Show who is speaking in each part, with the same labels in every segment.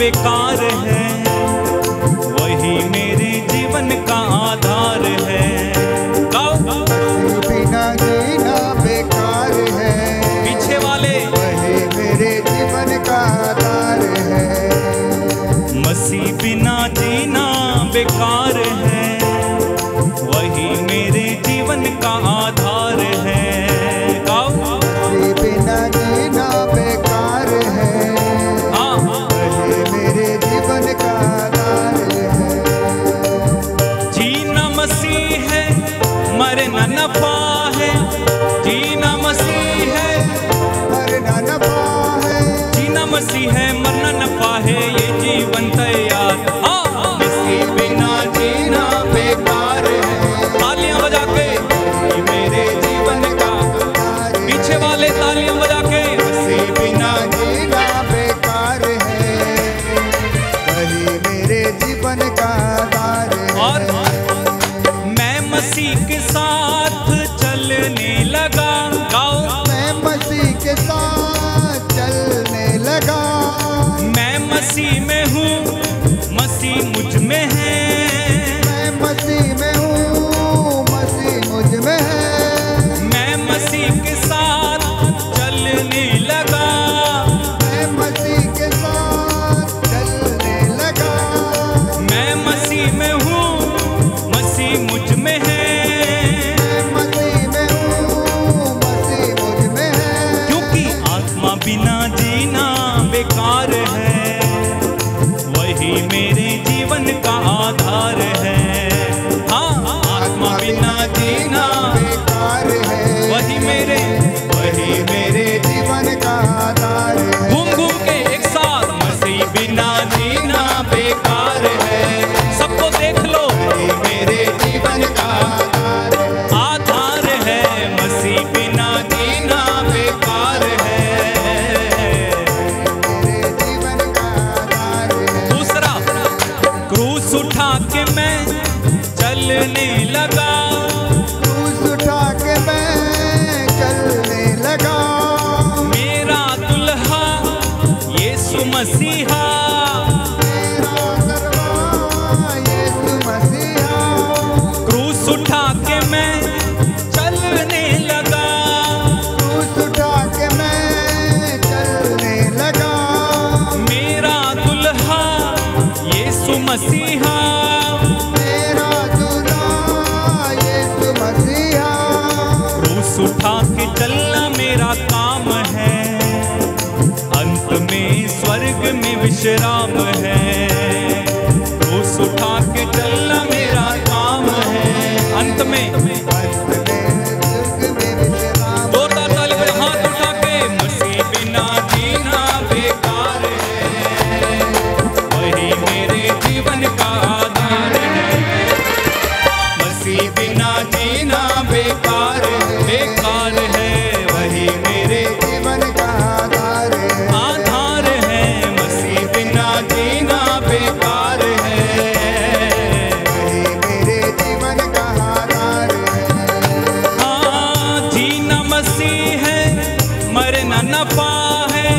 Speaker 1: बेकार है, वही मेरे जीवन का आधार है। गाओ।
Speaker 2: बिना जीना बेकार है,
Speaker 1: पीछे वाले।
Speaker 2: वही मेरे जीवन का आधार है।
Speaker 1: मसीह बिना जीना बेकार है, वही मेरे जीवन का आधार है। गाओ।
Speaker 2: बिना जीना बेकार है, वही मेरे जीवन का आधार है।
Speaker 1: जीना मसीह है, मरना नफा है। जीना मसीह है,
Speaker 2: मरना नफा है।
Speaker 1: जीना मसीह है, मरना नफा है, ये जीवन तैयार। मसीह बिना जीना बेकार है। तालियां बजा के ये मेरे जीवन का। पीछे वाले तालियां बजा के।
Speaker 2: मसीह बिना जीना बेकार है, वही मेरे जीवन का आधार है।
Speaker 1: और मैं मसीह के साथ चलने लगा। गाओ।
Speaker 2: मैं मसीह के साथ चलने लगा।
Speaker 1: मैं मसीह में हूँ, मसीह मुझ में है।
Speaker 2: मैं मसीह में हूँ, मसीह मुझ में है।
Speaker 1: मैं मसीह के साथ चलने लगा।
Speaker 2: मैं मसीह के साथ चलने लगा।
Speaker 1: मैं मसीह में हूँ, मसीह मुझ में है।
Speaker 2: मैं मसीह में हूँ, मसीह मुझ में है।
Speaker 1: क्योंकि आत्मा बिना जीना बेकार है, वही मेरे जीवन का आधार है। हाँ, आत्मा बिना जीना
Speaker 2: बेकार है,
Speaker 1: वही मेरे
Speaker 2: जीवन का आधार है।
Speaker 1: घूम घूम के एक साथ। मसीह बिना जीना बेकार है। सबको देख लो।
Speaker 2: मेरे जीवन का
Speaker 1: आधार है, मसीह बिना जीना बेकार है।
Speaker 2: मेरे जीवन का आधार है।
Speaker 1: दूसरा, क्रूस उठा के मैं चलने लगा।
Speaker 2: क्रूस उठा के मैं चलने लगा।
Speaker 1: मेरा दुल्हा यीशु मसीहा।
Speaker 2: मेरा दरबार यीशु मसीहा।
Speaker 1: क्रूस उठा के मैं चलने लगा।
Speaker 2: क्रूस उठा के मैं चलने लगा।
Speaker 1: मेरा दुल्हा यीशु मसीहा।
Speaker 2: मेरा दूल्हा यीशु मसीहा।
Speaker 1: क्रूस उठा के चलना मेरा काम है, अंत में स्वर्ग में विश्राम है। क्रूस उठा के चलना मेरा काम है, अंत में दो ताली में हाथ उठा के। मसीह बिना जीना बेकार है, वही मेरे जीवन का आधार है। मसीह बिना जीना बेकार है, वही मेरे
Speaker 2: जीवन का आधार है।
Speaker 1: आधार है। मसीह बिना जीना बेकार है,
Speaker 2: वही मेरे जीवन का आधार है।
Speaker 1: हाँ, जीना मसीह है, मरना नफा है।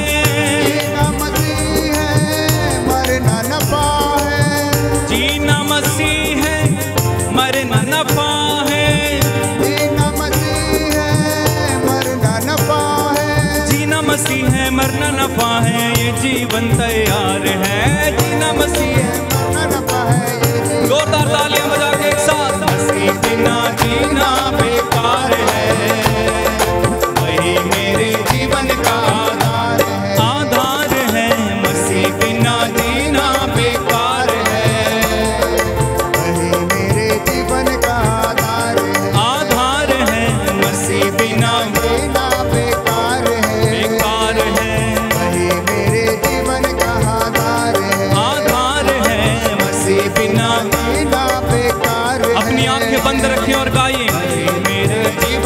Speaker 2: जीना मसीह है, मरना नफा है।
Speaker 1: जीना मसीह है, मरना नफा है।
Speaker 2: जीना मसीह है, मरना नफा है।
Speaker 1: जीना मसीह है, मरना नफा है, ये जीवन तैयार है। जीना मसीह है,
Speaker 2: मरना नफा है, ये जीवन
Speaker 1: जोरदार तालियां बजा के एक साथ। मसीह बिना जीना बेकार है, वही मेरे जीवन का आधार है। मसीह बिना जीना बेकार है,
Speaker 2: वही मेरे जीवन का आधार है।
Speaker 1: आधार है। मसीह बिना
Speaker 2: जीना बेकार है,
Speaker 1: बेकार है,
Speaker 2: वही मेरे जीवन का आधार है।
Speaker 1: आधार है। मसीह बिना
Speaker 2: जीना बेकार है,
Speaker 1: अपनी आंखें बंद रखें और गाइए। मेरे जीवन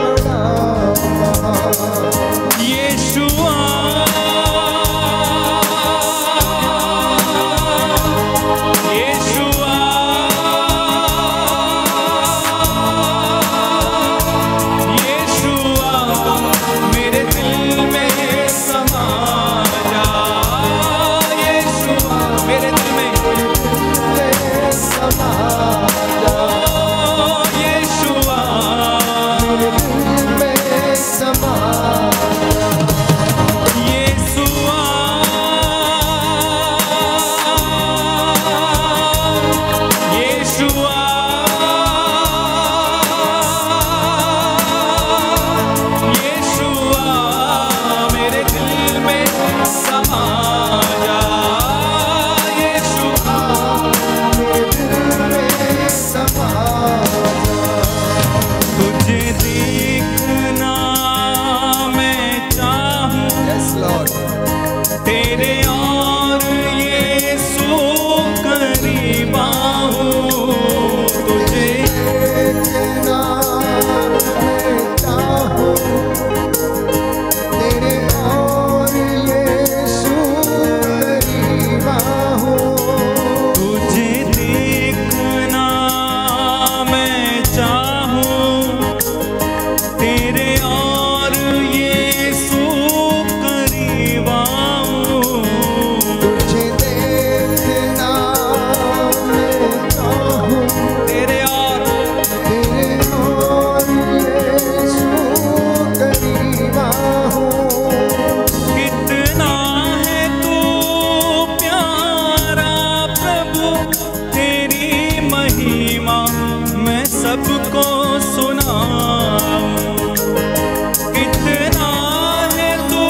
Speaker 1: समा जा यीशु
Speaker 2: मेरे दिल में समा जा।
Speaker 1: तुझे देखना मैं चाहूं
Speaker 2: Yes, Lord.
Speaker 1: तेरे और यीशु करीब आऊं तुझे
Speaker 2: देखना मैं चाहूं, तेरे और यीशु करीब आऊं।
Speaker 1: तुझे देखना मैं चाहूं तेरे और यीशु करीब आऊं
Speaker 2: तुझे देखना मैं चाहूं,
Speaker 1: तेरे और
Speaker 2: यीशु करीब आऊं।
Speaker 1: कितना है तू प्यारा प्रभु तेरी महिमा मैं सबको सुनाऊं कितना है तू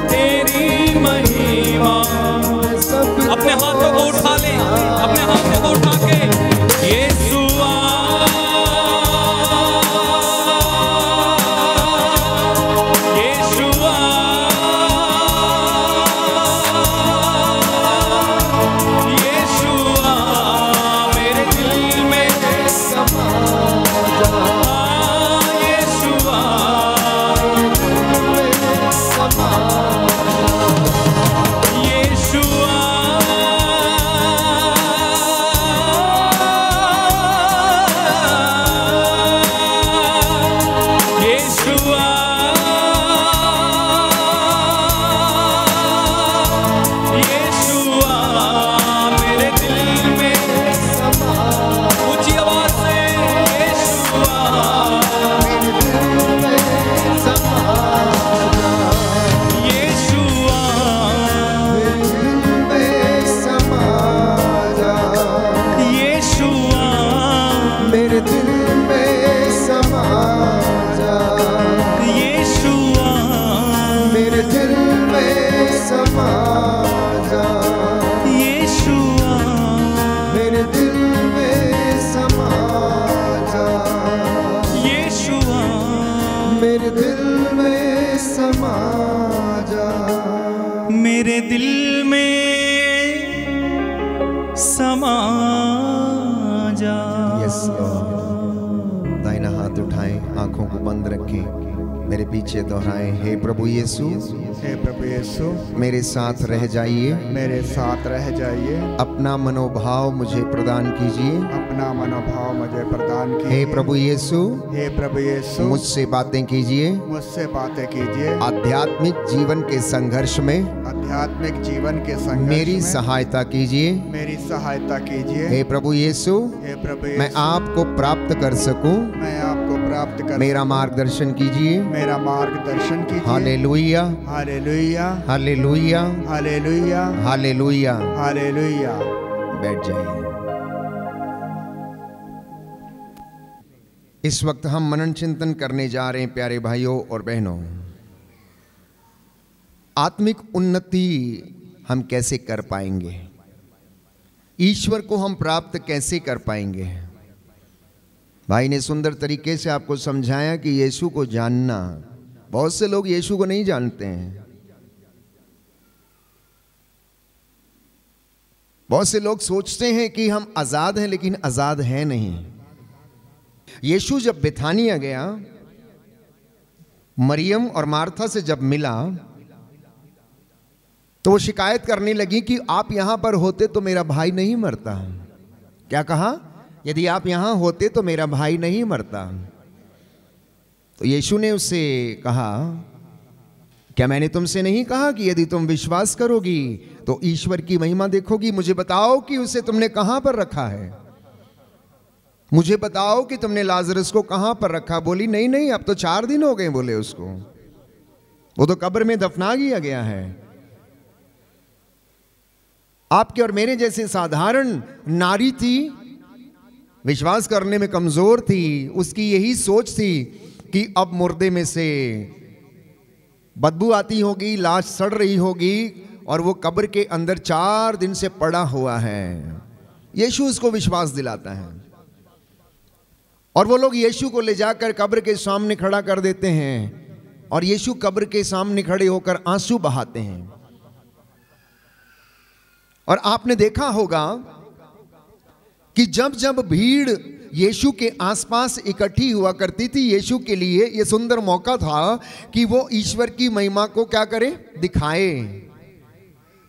Speaker 1: तेरी महिमा अपने हाथों को उठा ले अपने हाथों को उठा के यीशु मेरे दिल में
Speaker 2: समा जा, समा
Speaker 1: ऊंची आवाज से
Speaker 2: मेरे दिल में समा जा,
Speaker 1: यीशुआ
Speaker 2: मेरे दिल में समा जा,
Speaker 1: यीशुआ
Speaker 2: मेरे दिल में समा जा,
Speaker 1: यीशुआ
Speaker 2: मेरे दिल में समा जा,
Speaker 1: यीशुआ
Speaker 2: मेरे दिल में समा जा,
Speaker 1: यीशुआ
Speaker 2: मेरे दिल में समा जा।
Speaker 1: मेरे दिल में समा जा
Speaker 2: यस लॉर्ड। दाहिना हाथ उठाएं, आंखों को बंद रखें, मेरे पीछे दोहराएं। हे प्रभु यीशु,
Speaker 3: हे प्रभु यीशु
Speaker 2: मेरे साथ रह जाइए,
Speaker 3: मेरे साथ रह जाइए,
Speaker 2: अपना मनोभाव मुझे प्रदान कीजिए।
Speaker 3: अपना मनोभाव मुझे प्रदान कीजिए।
Speaker 2: हे प्रभु यीशु,
Speaker 3: हे प्रभु यीशु
Speaker 2: मुझसे बातें कीजिए।
Speaker 3: मुझसे बातें कीजिए।
Speaker 2: आध्यात्मिक जीवन के संघर्ष में
Speaker 3: आध्यात्मिक जीवन के संघर्ष
Speaker 2: मेरी
Speaker 3: में
Speaker 2: सहायता कीजिए।
Speaker 3: मेरी सहायता कीजिए।
Speaker 2: हे प्रभु यीशु,
Speaker 3: हे प्रभु
Speaker 2: मैं
Speaker 3: यीशु
Speaker 2: आपको प्राप्त कर सकूं,
Speaker 3: मैं आपको प्राप्त कर
Speaker 2: मेरा मार्गदर्शन कीजिए।
Speaker 3: मेरा मार्गदर्शन कीजिए।
Speaker 2: Hallelujah,
Speaker 3: hallelujah,
Speaker 2: hallelujah,
Speaker 3: hallelujah,
Speaker 2: hallelujah.
Speaker 3: Hallelujah.
Speaker 2: बैठ जाइए। इस वक्त हम मनन चिंतन करने जा रहे हैं प्यारे भाइयों और बहनों। आत्मिक उन्नति हम कैसे कर पाएंगे, ईश्वर को हम प्राप्त कैसे कर पाएंगे। भाई ने सुंदर तरीके से आपको समझाया कि यीशु को जानना, बहुत से लोग यीशु को नहीं जानते हैं। बहुत से लोग सोचते हैं कि हम आजाद हैं, लेकिन आजाद हैं नहीं। यीशु जब बेथानिया गया, मरियम और मार्था से जब मिला, तो वो शिकायत करने लगी कि आप यहां पर होते तो मेरा भाई नहीं मरता। क्या कहा? यदि आप यहां होते तो मेरा भाई नहीं मरता। तो यीशु ने उससे कहा, क्या मैंने तुमसे नहीं कहा कि यदि तुम विश्वास करोगी तो ईश्वर की महिमा देखोगी? मुझे बताओ कि उसे तुमने कहां पर रखा है, मुझे बताओ कि तुमने लाजरस को कहां पर रखा। बोली नहीं नहीं, अब तो 4 दिन हो गए। बोले उसको, वो तो कब्र में दफना दिया गया है। आपके और मेरे जैसे साधारण नारी थी, विश्वास करने में कमजोर थी। उसकी यही सोच थी कि अब मुर्दे में से बदबू आती होगी, लाश सड़ रही होगी और वो कब्र के अंदर 4 दिन से पड़ा हुआ है। यीशु उसको विश्वास दिलाता है और वो लोग यीशु को ले जाकर कब्र के सामने खड़ा कर देते हैं और यीशु कब्र के सामने खड़े होकर आंसू बहाते हैं। और आपने देखा होगा कि जब जब भीड़ यीशु के आसपास इकट्ठी हुआ करती थी, यीशु के लिए यह सुंदर मौका था कि वो ईश्वर की महिमा को क्या करे, दिखाए।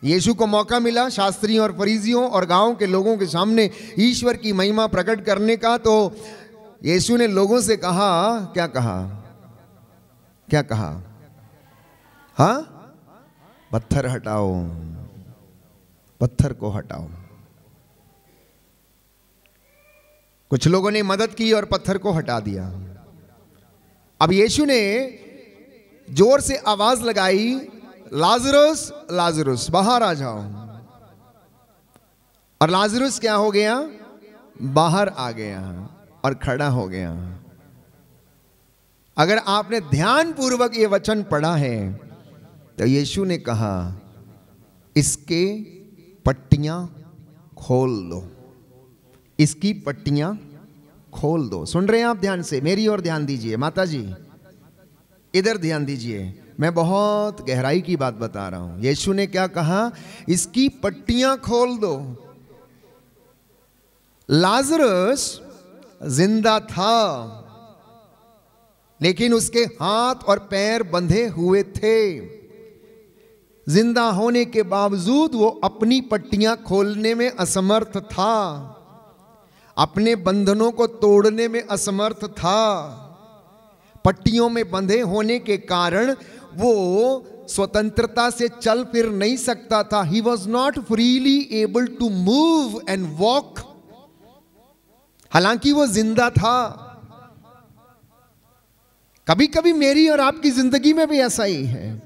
Speaker 2: यीशु को मौका मिला शास्त्रियों और फरीसियों और गांव के लोगों के सामने ईश्वर की महिमा प्रकट करने का, तो यीशु ने लोगों से कहा, क्या कहा, क्या कहा, हाँ, पत्थर हटाओ, पत्थर को हटाओ। कुछ लोगों ने मदद की और पत्थर को हटा दिया। अब यीशु ने जोर से आवाज लगाई, लाजरुस, लाजरुस बाहर आ जाओ। और लाजरुस क्या हो गया, बाहर आ गया और खड़ा हो गया। अगर आपने ध्यान पूर्वक ये वचन पढ़ा है तो यीशु ने कहा, इसके पट्टियां खोल दो, इसकी पट्टियां खोल दो। सुन रहे हैं आप ध्यान से, मेरी ओर ध्यान दीजिए, माता जी इधर ध्यान दीजिए, मैं बहुत गहराई की बात बता रहा हूं। यीशु ने क्या कहा, इसकी पट्टियां खोल दो। लाजरस जिंदा था लेकिन उसके हाथ और पैर बंधे हुए थे। जिंदा होने के बावजूद वो अपनी पट्टियां खोलने में असमर्थ था, अपने बंधनों को तोड़ने में असमर्थ था। पट्टियों में बंधे होने के कारण वो स्वतंत्रता से चल फिर नहीं सकता था। He was not freely able to move and walk. हालांकि वो जिंदा था। कभी कभी मेरी और आपकी जिंदगी में भी ऐसा ही है,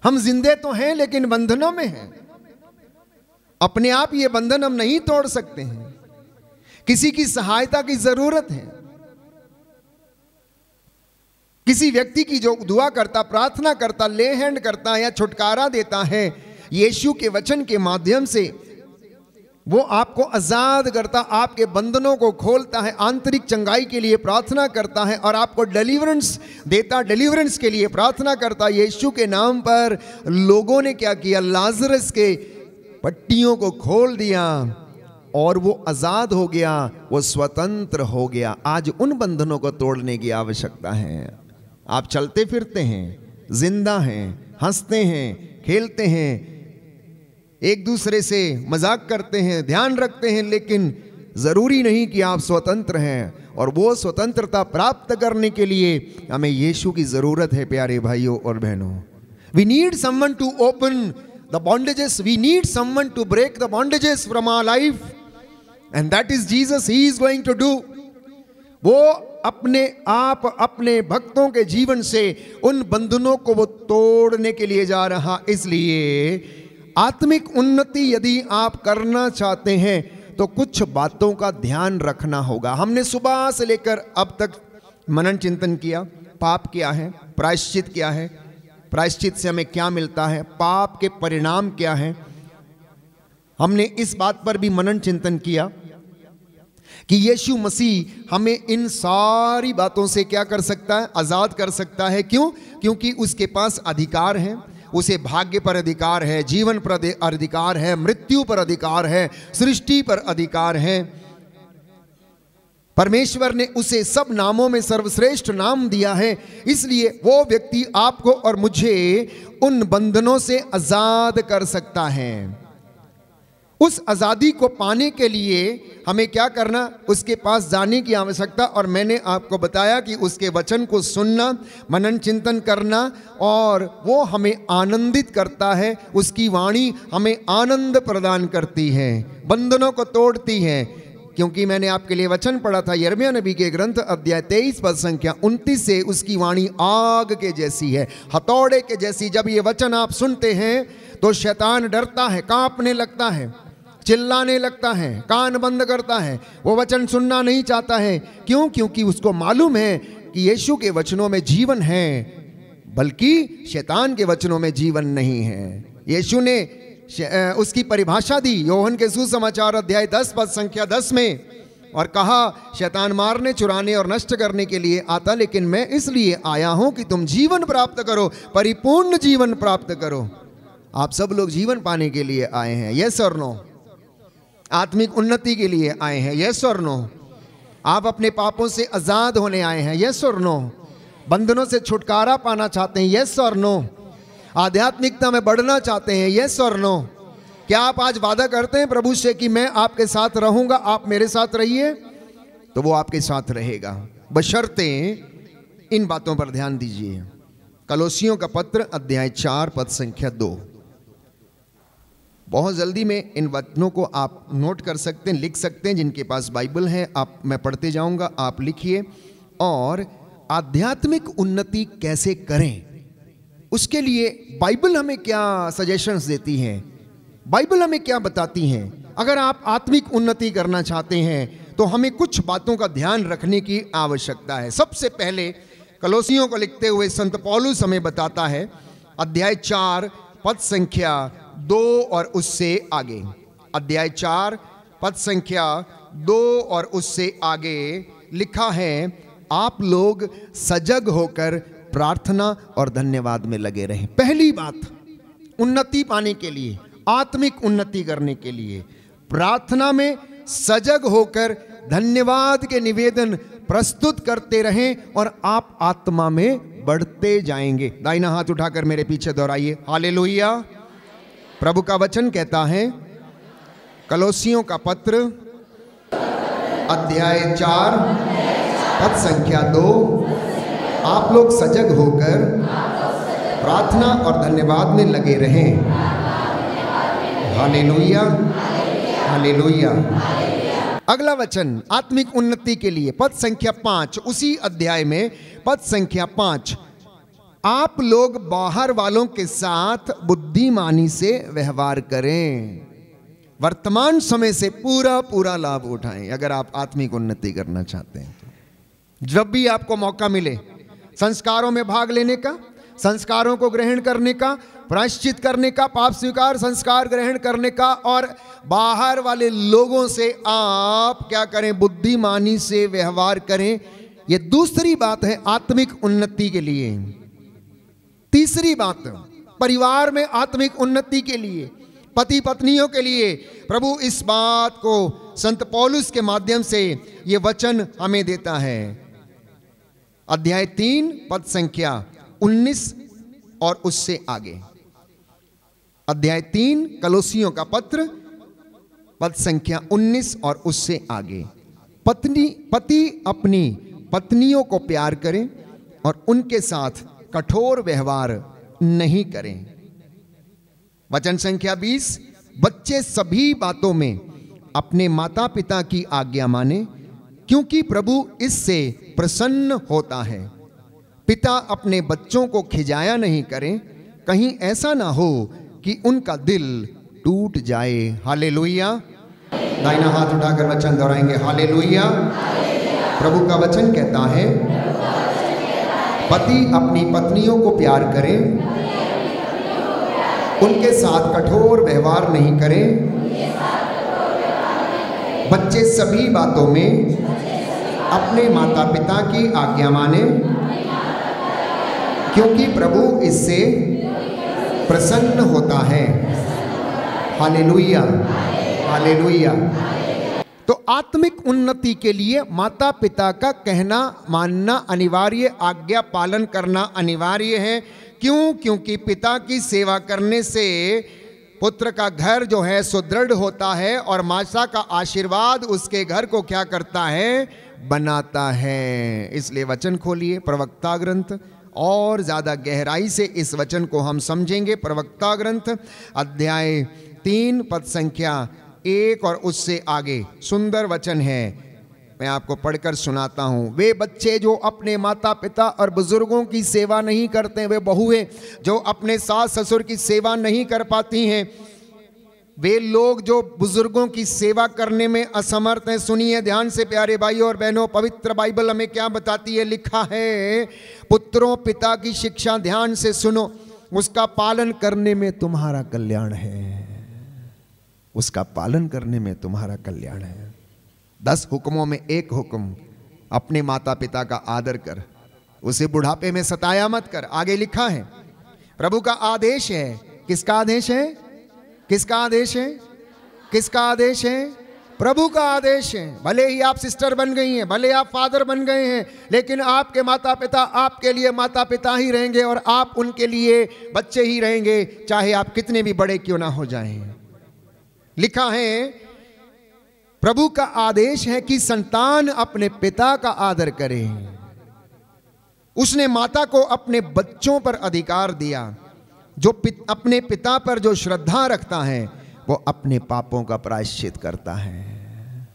Speaker 2: हम जिंदे तो हैं लेकिन बंधनों में हैं। अपने आप ये बंधन हम नहीं तोड़ सकते हैं, किसी की सहायता की जरूरत है। किसी व्यक्ति की जो दुआ करता, प्रार्थना करता, ले हैंड करता या छुटकारा देता है यीशु के वचन के माध्यम से, वो आपको आजाद करता, आपके बंधनों को खोलता है, आंतरिक चंगाई के लिए प्रार्थना करता है और आपको डिलीवरेंस देता, डिलीवरेंस के लिए प्रार्थना करता। यीशु के नाम पर लोगों ने क्या किया, लाजरस के पट्टियों को खोल दिया और वो आजाद हो गया, वो स्वतंत्र हो गया। आज उन बंधनों को तोड़ने की आवश्यकता है। आप चलते फिरते हैं, जिंदा हैं, हंसते हैं, खेलते हैं, एक दूसरे से मजाक करते हैं, ध्यान रखते हैं, लेकिन जरूरी नहीं कि आप स्वतंत्र हैं। और वो स्वतंत्रता प्राप्त करने के लिए हमें यीशु की जरूरत है। प्यारे भाइयों और बहनों, we need someone to open the bondages, we need someone to break the bondages from our life, and that is Jesus. He is going to do. वो अपने आप अपने भक्तों के जीवन से उन बंधनों को वो तोड़ने के लिए जा रहा। इसलिए आत्मिक उन्नति यदि आप करना चाहते हैं तो कुछ बातों का ध्यान रखना होगा। हमने सुबह से लेकर अब तक मनन चिंतन किया, पाप क्या है, प्रायश्चित क्या है, प्रायश्चित से हमें क्या मिलता है, पाप के परिणाम क्या है। हमने इस बात पर भी मनन चिंतन किया कि यीशु मसीह हमें इन सारी बातों से क्या कर सकता है, आजाद कर सकता है। क्यों? क्योंकि उसके पास अधिकार है। उसे भाग्य पर अधिकार है, जीवन पर अधिकार है, मृत्यु पर अधिकार है, सृष्टि पर अधिकार है। परमेश्वर ने उसे सब नामों में सर्वश्रेष्ठ नाम दिया है। इसलिए वो व्यक्ति आपको और मुझे उन बंधनों से आजाद कर सकता है। उस आज़ादी को पाने के लिए हमें क्या करना, उसके पास जाने की आवश्यकता। और मैंने आपको बताया कि उसके वचन को सुनना, मनन चिंतन करना, और वो हमें आनंदित करता है। उसकी वाणी हमें आनंद प्रदान करती है, बंधनों को तोड़ती है। क्योंकि मैंने आपके लिए वचन पढ़ा था यिर्मयाह नबी के ग्रंथ अध्याय 23 पद संख्या 29 से, उसकी वाणी आग के जैसी है, हथौड़े के जैसी। जब ये वचन आप सुनते हैं तो शैतान डरता है, कांपने लगता है, चिल्लाने लगता है, कान बंद करता है, वो वचन सुनना नहीं चाहता है। क्यों? क्योंकि उसको मालूम है कि यीशु के वचनों में जीवन है, बल्कि शैतान के वचनों में जीवन नहीं है। यीशु ने उसकी परिभाषा दी योहन के सुसमाचार अध्याय 10 पद संख्या 10 में, और कहा शैतान मारने, चुराने और नष्ट करने के लिए आता, लेकिन मैं इसलिए आया हूं कि तुम जीवन प्राप्त करो, परिपूर्ण जीवन प्राप्त करो। आप सब लोग जीवन पाने के लिए आए हैं, यस और नो? आत्मिक उन्नति के लिए आए हैं, यस और नो? आप अपने पापों से आजाद होने आए हैं, यस और नो? बंधनों से छुटकारा पाना चाहते हैं, यस और नो? आध्यात्मिकता में बढ़ना चाहते हैं, यस और नो? क्या आप आज वादा करते हैं प्रभु से कि मैं आपके साथ रहूंगा, आप मेरे साथ रहिए? तो वो आपके साथ रहेगा, बशर्ते इन बातों पर ध्यान दीजिए। कलोसियों का पत्र अध्याय 4 पद संख्या 2। बहुत जल्दी में इन वचनों को आप नोट कर सकते हैं, लिख सकते हैं। जिनके पास बाइबल है आप, मैं पढ़ते जाऊंगा, आप लिखिए। और आध्यात्मिक उन्नति कैसे करें, उसके लिए बाइबल हमें क्या सजेशंस देती है, बाइबल हमें क्या बताती हैं। अगर आप आत्मिक उन्नति करना चाहते हैं तो हमें कुछ बातों का ध्यान रखने की आवश्यकता है। सबसे पहले कलोसियों को लिखते हुए संत पौलुस हमें बताता है, अध्याय 4 पद संख्या 2 और उससे आगे, अध्याय 4 पद संख्या 2 और उससे आगे लिखा है, आप लोग सजग होकर प्रार्थना और धन्यवाद में लगे रहें। पहली बात, उन्नति पाने के लिए, आत्मिक उन्नति करने के लिए प्रार्थना में सजग होकर धन्यवाद के निवेदन प्रस्तुत करते रहें और आप आत्मा में बढ़ते जाएंगे। दाहिना हाथ उठाकर मेरे पीछे दोहराइए, हालेलुया। प्रभु का वचन कहता है, कलोसियों का पत्र अध्याय 4 पद संख्या 2, आप लोग सजग होकर प्रार्थना और धन्यवाद में लगे रहें। Hallelujah, hallelujah. अगला वचन आत्मिक उन्नति के लिए पद संख्या 5, उसी अध्याय में पद संख्या 5, आप लोग बाहर वालों के साथ बुद्धिमानी से व्यवहार करें। वर्तमान समय से पूरा पूरा लाभ उठाएं अगर आप आत्मिक उन्नति करना चाहते हैं तो। जब भी आपको मौका मिले संस्कारों में भाग लेने का, संस्कारों को ग्रहण करने का, प्रायश्चित करने का, पाप स्वीकार संस्कार ग्रहण करने का, और बाहर वाले लोगों से आप क्या करें, बुद्धिमानी से व्यवहार करें। यह दूसरी बात है आत्मिक उन्नति के लिए। तीसरी बात, परिवार में आत्मिक उन्नति के लिए, पति पत्नियों के लिए प्रभु इस बात को संत पौलुस के माध्यम से ये वचन हमें देता है। अध्याय 3 पद संख्या 19 और उससे आगे, अध्याय 3 कलोसियों का पत्र पद संख्या 19 और उससे आगे, पति अपनी पत्नियों को प्यार करें और उनके साथ कठोर व्यवहार नहीं करें। वचन संख्या 20, बच्चे सभी बातों में अपने माता पिता की आज्ञा माने, क्योंकि प्रभु इससे प्रसन्न होता है। पिता अपने बच्चों को खिजाया नहीं करें, कहीं ऐसा ना हो कि उनका दिल टूट जाए। हालेलुया। दाहिना हाथ उठाकर वचन दोहराएंगे, हालेलुया। प्रभु का वचन कहता है, पति अपनी पत्नियों को प्यार करें, उनके साथ कठोर व्यवहार नहीं करें, बच्चे सभी बातों में अपने माता पिता की आज्ञा माने, क्योंकि प्रभु इससे प्रसन्न होता है। Hallelujah, hallelujah. तो आत्मिक उन्नति के लिए माता पिता का कहना मानना अनिवार्य, आज्ञा पालन करना अनिवार्य है। क्यों? क्योंकि पिता की सेवा करने से पुत्र का घर जो है सुदृढ़ होता है और माता का आशीर्वाद उसके घर को क्या करता है, बनाता है। इसलिए वचन खोलिए, प्रवक्ता ग्रंथ, और ज़्यादा गहराई से इस वचन को हम समझेंगे। प्रवक्ता ग्रंथ अध्याय 3 पद संख्या 1 और उससे आगे सुंदर वचन है, मैं आपको पढ़कर सुनाता हूँ। वे बच्चे जो अपने माता पिता और बुजुर्गों की सेवा नहीं करते, वे बहुएं जो अपने सास ससुर की सेवा नहीं कर पाती हैं, वे लोग जो बुजुर्गों की सेवा करने में असमर्थ हैं। सुनिए ध्यान से प्यारे भाइयों और बहनों, पवित्र बाइबल हमें क्या बताती है? लिखा है, पुत्रों पिता की शिक्षा ध्यान से सुनो, उसका पालन करने में तुम्हारा कल्याण है। उसका पालन करने में तुम्हारा कल्याण है। 10 हुक्मों में एक हुक्म, अपने माता पिता का आदर कर, उसे बुढ़ापे में सताया मत कर। आगे लिखा है, प्रभु का आदेश है। किसका आदेश है? किसका आदेश है? किसका आदेश है? प्रभु का आदेश है। भले ही आप सिस्टर बन गई हैं, भले आप फादर बन गए हैं, लेकिन आपके माता पिता आपके लिए माता पिता ही रहेंगे और आप उनके लिए बच्चे ही रहेंगे, चाहे आप कितने भी बड़े क्यों ना हो जाएं। लिखा है, प्रभु का आदेश है कि संतान अपने पिता का आदर करे। उसने माता को अपने बच्चों पर अधिकार दिया। जो अपने पिता पर जो श्रद्धा रखता है वो अपने पापों का प्रायश्चित करता है।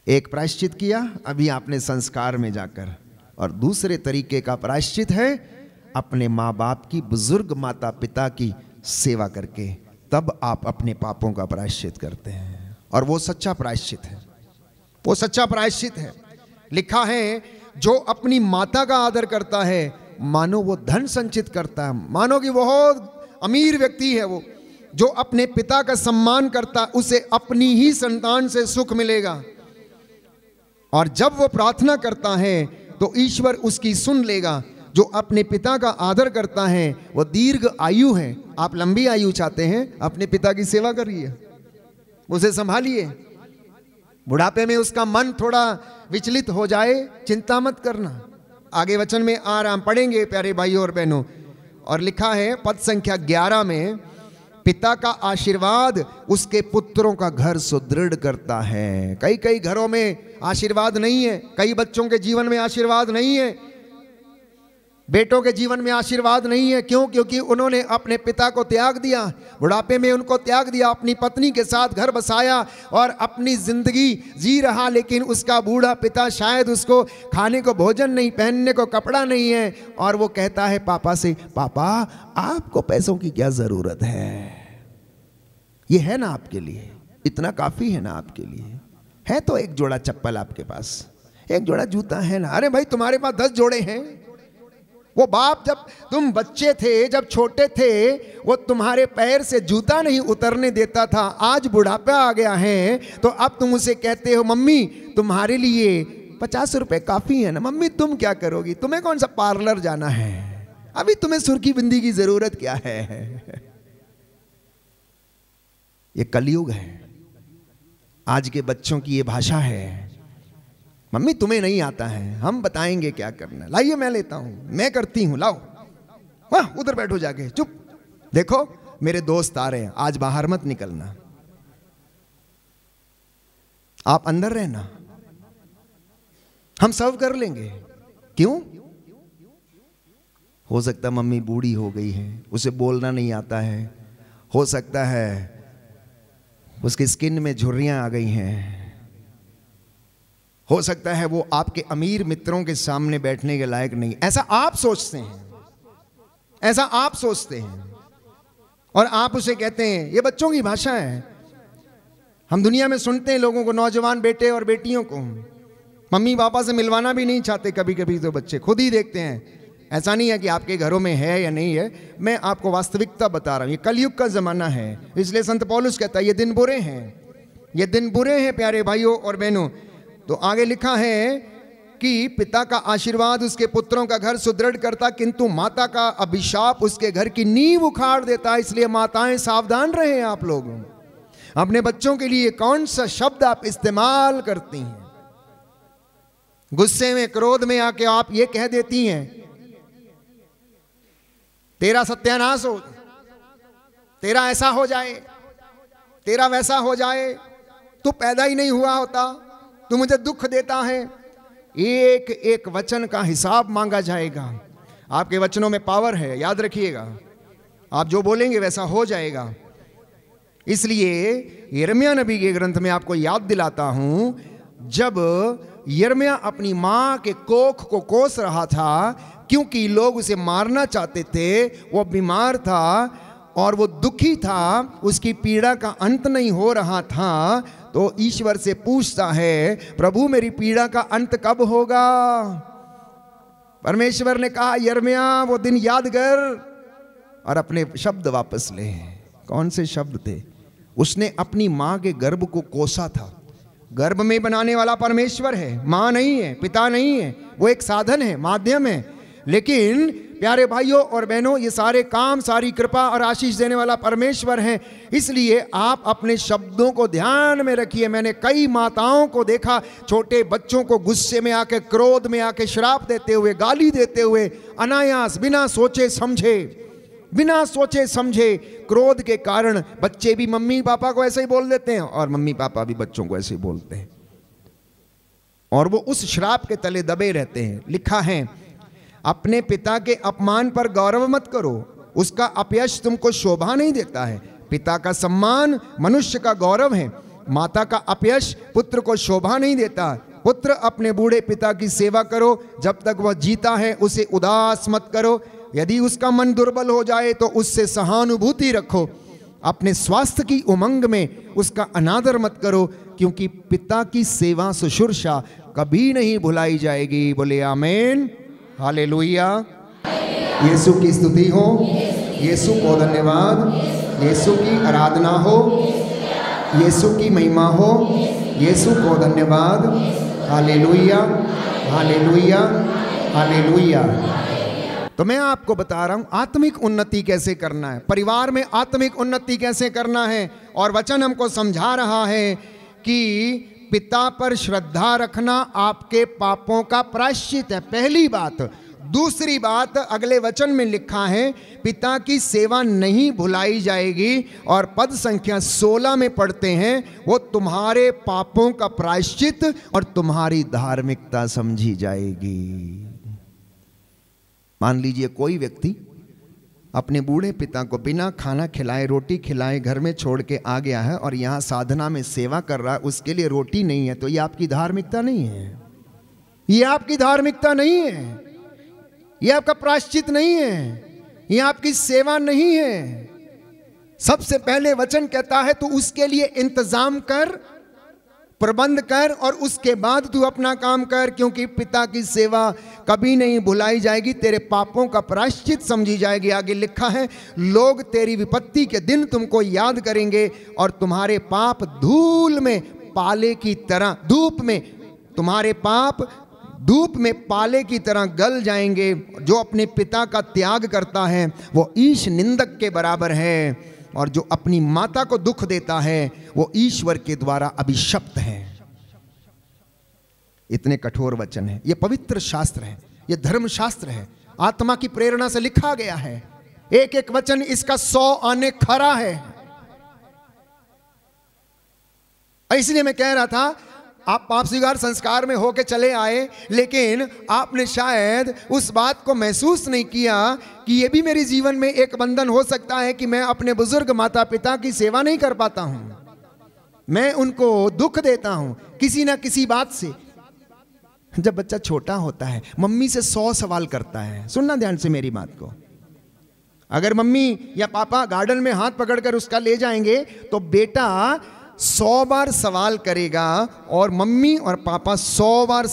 Speaker 2: एक प्रायश्चित किया अभी आपने संस्कार में जाकर, और दूसरे तरीके का प्रायश्चित है अपने माँ बाप की, बुजुर्ग माता पिता की सेवा करके, तब आप अपने पापों का प्रायश्चित करते हैं। और वो सच्चा प्रायश्चित है, वो सच्चा प्रायश्चित है। लिखा है, जो अपनी माता का आदर करता है मानो वो धन संचित करता है, मानो कि बहुत अमीर व्यक्ति है वो। जो अपने पिता का सम्मान करता है उसे अपनी ही संतान से सुख मिलेगा, और जब वो प्रार्थना करता है तो ईश्वर उसकी सुन लेगा। जो अपने पिता का आदर करता है वो दीर्घ आयु है। आप लंबी आयु चाहते हैं, अपने पिता की सेवा करिए, उसे संभालिए। बुढ़ापे में उसका मन थोड़ा विचलित हो जाए, चिंता मत करना। आगे वचन में आराम पढ़ेंगे प्यारे भाइयों और बहनों। और लिखा है पद संख्या 11 में, पिता का आशीर्वाद उसके पुत्रों का घर सुदृढ़ करता है। कई घरों में आशीर्वाद नहीं है, कई बच्चों के जीवन में आशीर्वाद नहीं है, बेटों के जीवन में आशीर्वाद नहीं है। क्यों? क्योंकि उन्होंने अपने पिता को त्याग दिया, बुढ़ापे में उनको त्याग दिया, अपनी पत्नी के साथ घर बसाया और अपनी जिंदगी जी रहा, लेकिन उसका बूढ़ा पिता शायद उसको खाने को भोजन नहीं, पहनने को कपड़ा नहीं है, और वो कहता है पापा से, पापा आपको पैसों की क्या जरूरत है? ये है ना आपके लिए, इतना काफी है ना आपके लिए? है तो एक जोड़ा चप्पल आपके पास, एक जोड़ा जूता है ना? अरे भाई तुम्हारे पास 10 जोड़े हैं। वो बाप जब तुम बच्चे थे, जब छोटे थे, वो तुम्हारे पैर से जूता नहीं उतरने देता था। आज बुढ़ापा आ गया है तो अब तुम उसे कहते हो, मम्मी तुम्हारे लिए 50 रुपए काफी है ना? मम्मी तुम क्या करोगी, तुम्हें कौन सा पार्लर जाना है, अभी तुम्हें सुर्खी बिंदी की जरूरत क्या है? ये कलयुग है, आज के बच्चों की ये भाषा है। मम्मी तुम्हें नहीं आता है, हम बताएंगे क्या करना, लाइए मैं लेता हूं, मैं करती हूं, लाओ, वाह उधर बैठो जाके, चुप, देखो मेरे दोस्त आ रहे हैं, आज बाहर मत निकलना, आप अंदर रहना, हम सर्व कर लेंगे। क्यों? हो सकता मम्मी बूढ़ी हो गई है, उसे बोलना नहीं आता है, हो सकता है उसकी स्किन में झुर्रियां आ गई हैं, हो सकता है वो आपके अमीर मित्रों के सामने बैठने के लायक नहीं। ऐसा आप सोचते हैं, ऐसा आप सोचते हैं, और आप उसे कहते हैं। ये बच्चों की भाषा है। हम दुनिया में सुनते हैं लोगों को, नौजवान बेटे और बेटियों को मम्मी पापा से मिलवाना भी नहीं चाहते। कभी कभी तो बच्चे खुद ही देखते हैं। ऐसा नहीं है कि आपके घरों में है या नहीं है, मैं आपको वास्तविकता बता रहा हूं। ये कलयुग का जमाना है, इसलिए संत पौलुस कहता है ये दिन बुरे हैं, ये दिन बुरे हैं प्यारे भाइयों और बहनों। तो आगे लिखा है कि पिता का आशीर्वाद उसके पुत्रों का घर सुदृढ़ करता, किंतु माता का अभिशाप उसके घर की नींव उखाड़ देता। इसलिए माताएं सावधान रहे। आप लोग अपने बच्चों के लिए कौन सा शब्द आप इस्तेमाल करती हैं? गुस्से में, क्रोध में आके आप ये कह देती हैं, तेरा सत्यानाश हो, तेरा ऐसा हो जाए, तेरा वैसा हो जाए, तू पैदा ही नहीं हुआ होता, तू मुझे दुख देता है। एक एक वचन का हिसाब मांगा जाएगा। आपके वचनों में पावर है, याद रखिएगा। आप जो बोलेंगे वैसा हो जाएगा। इसलिए यिर्मयाह नबी के ग्रंथ में आपको याद दिलाता हूं, जब यिर्मयाह अपनी मां के कोख को कोस रहा था, क्योंकि लोग उसे मारना चाहते थे, वो बीमार था और वो दुखी था, उसकी पीड़ा का अंत नहीं हो रहा था, तो ईश्वर से पूछता है, प्रभु मेरी पीड़ा का अंत कब होगा? परमेश्वर ने कहा, यिर्मयाह वो दिन याद कर और अपने शब्द वापस ले। कौन से शब्द थे? उसने अपनी मां के गर्भ को कोसा था। गर्भ में बनाने वाला परमेश्वर है, मां नहीं है, पिता नहीं है, वो एक साधन है, माध्यम है। लेकिन प्यारे भाइयों और बहनों, ये सारे काम, सारी कृपा और आशीष देने वाला परमेश्वर है। इसलिए आप अपने शब्दों को ध्यान में रखिए। मैंने कई माताओं को देखा, छोटे बच्चों को गुस्से में आके, क्रोध में आके श्राप देते हुए, गाली देते हुए, अनायास, बिना सोचे समझे क्रोध के कारण बच्चे भी मम्मी पापा को ऐसे ही बोल देते हैं और मम्मी पापा भी बच्चों को ऐसे ही बोलते हैं, और वो उस श्राप के तले दबे रहते हैं। लिखा है, अपने पिता के अपमान पर गौरव मत करो, उसका अपयश तुमको शोभा नहीं देता है। पिता का सम्मान मनुष्य का गौरव है, माता का अपयश पुत्र को शोभा नहीं देता। पुत्र अपने बूढ़े पिता की सेवा करो, जब तक वह जीता है उसे उदास मत करो। यदि उसका मन दुर्बल हो जाए तो उससे सहानुभूति रखो। अपने स्वास्थ्य की उमंग में उसका अनादर मत करो, क्योंकि पिता की सेवा शुश्रूषा कभी नहीं भुलाई जाएगी। बोले आमीन, हालेलुया। यीशु की स्तुति हो, यीशु को धन्यवाद, यीशु की आराधना हो, यीशु की महिमा हो, यीशु को धन्यवाद। Hallelujah, hallelujah, hallelujah. तो मैं आपको बता रहा हूं आत्मिक उन्नति कैसे करना है, परिवार में आत्मिक उन्नति कैसे करना है। और वचन हमको समझा रहा है कि पिता पर श्रद्धा रखना आपके पापों का प्रायश्चित है, पहली बात। दूसरी बात, अगले वचन में लिखा है, पिता की सेवा नहीं भुलाई जाएगी। और पद संख्या 16 में पढ़ते हैं, वो तुम्हारे पापों का प्रायश्चित और तुम्हारी धार्मिकता समझी जाएगी। मान लीजिए कोई व्यक्ति अपने बूढ़े पिता को बिना खाना खिलाए, रोटी खिलाए घर में छोड़ के आ गया है और यहाँ साधना में सेवा कर रहा है, उसके लिए रोटी नहीं है, तो ये आपकी धार्मिकता नहीं है, ये आपकी धार्मिकता नहीं है, ये आपका प्रायश्चित नहीं है, ये आपकी सेवा नहीं है। सबसे पहले वचन कहता है, तू उसके लिए इंतजाम कर, प्रबंध कर, और उसके बाद तू अपना काम कर, क्योंकि पिता की सेवा कभी नहीं भुलाई जाएगी, तेरे पापों का प्रायश्चित समझी जाएगी। आगे लिखा है, लोग तेरी विपत्ति के दिन तुमको याद करेंगे और तुम्हारे पाप धूल में पाले की तरह, धूप में, तुम्हारे पाप धूप में पाले की तरह गल जाएंगे। जो अपने पिता का त्याग करता है वो ईश निंदक के बराबर है, और जो अपनी माता को दुख देता है वो ईश्वर के द्वारा अभिशप्त है। इतने कठोर वचन है, ये पवित्र शास्त्र है, ये धर्मशास्त्र है, आत्मा की प्रेरणा से लिखा गया है। एक एक वचन इसका 100 आने खरा है। इसलिए मैं कह रहा था, आप पाप स्वीकार संस्कार में होके चले आए, लेकिन आपने शायद उस बात को महसूस नहीं किया कि ये भी मेरे जीवन में एक बंधन हो सकता है कि मैं अपने बुजुर्ग माता पिता की सेवा नहीं कर पाता हूं, मैं उनको दुख देता हूं किसी ना किसी बात से। जब बच्चा छोटा होता है मम्मी से 100 सवाल करता है, सुनना ध्यान से मेरी बात को। अगर मम्मी या पापा गार्डन में हाथ पकड़कर उसका ले जाएंगे तो बेटा 100 बार सवाल करेगा और मम्मी और पापा 100 बार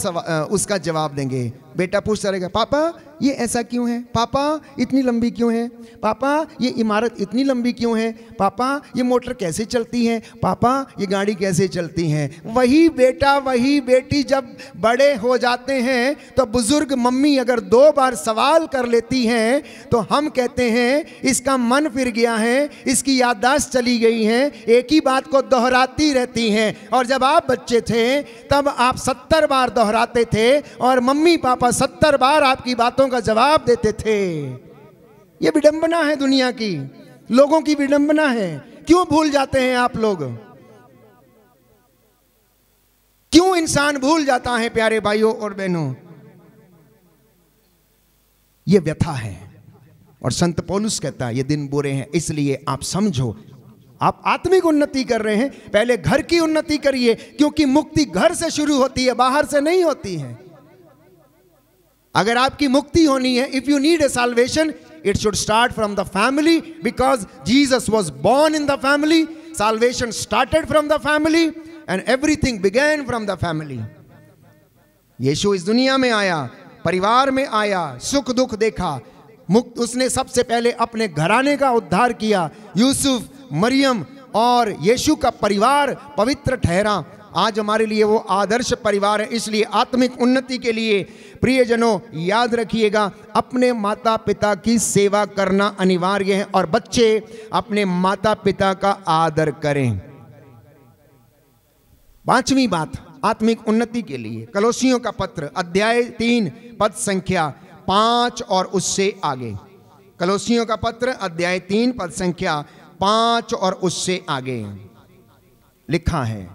Speaker 2: उसका जवाब देंगे। बेटा पूछता रहेगा, पापा ये ऐसा क्यों है, पापा इतनी लंबी क्यों है, पापा ये इमारत इतनी लंबी क्यों है, पापा ये मोटर कैसे चलती है, पापा ये गाड़ी कैसे चलती है। वही बेटा वही बेटी जब बड़े हो जाते हैं तो बुजुर्ग मम्मी अगर 2 बार सवाल कर लेती हैं तो हम कहते हैं इसका मन फिर गया है, इसकी याददाश्त चली गई है, एक ही बात को दोहराती रहती हैं। और जब आप बच्चे थे तब आप 70 बार दोहराते थे और मम्मी पापा 70 बार आपकी बातों का जवाब देते थे। यह विडंबना है दुनिया की, लोगों की विडंबना है। क्यों भूल जाते हैं आप लोग, क्यों इंसान भूल जाता है प्यारे भाइयों और बहनों? यह व्यथा है। और संत पौलुस कहता है ये दिन बुरे हैं, इसलिए आप समझो आप आत्मिक उन्नति कर रहे हैं, पहले घर की उन्नति करिए, क्योंकि मुक्ति घर से शुरू होती है, बाहर से नहीं होती है। अगर आपकी मुक्ति होनी है, if you need a salvation, It should start from the family because Jesus was born in the family. Salvation started from the family and everything began from the family. यीशु इस दुनिया में आया, परिवार में आया, सुख दुख देखा, मुक्त उसने सबसे पहले अपने घराने का उद्धार किया। यूसुफ, मरियम और यीशु का परिवार पवित्र ठहरा। आज हमारे लिए वो आदर्श परिवार है। इसलिए आत्मिक उन्नति के लिए प्रियजनों याद रखिएगा, अपने माता पिता की सेवा करना अनिवार्य है और बच्चे अपने माता पिता का आदर करें। पांचवी बात आत्मिक उन्नति के लिए कलोसियों का पत्र अध्याय 3 पद संख्या 5 और उससे आगे। कलोसियों का पत्र अध्याय 3 पद संख्या 5 और उससे आगे लिखा है,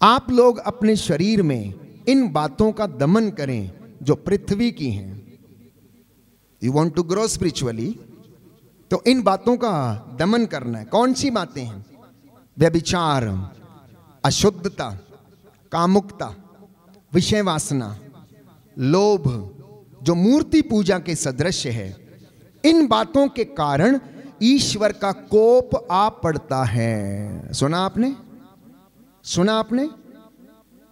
Speaker 2: आप लोग अपने शरीर में इन बातों का दमन करें जो पृथ्वी की हैं। You want to grow spiritually, तो इन बातों का दमन करना है। कौन सी बातें हैं? व्यभिचार, अशुद्धता, कामुकता, विषय वासना, लोभ, जो मूर्ति पूजा के सदृश है। इन बातों के कारण ईश्वर का कोप आ पड़ता है। सुना आपने? सुना आपने?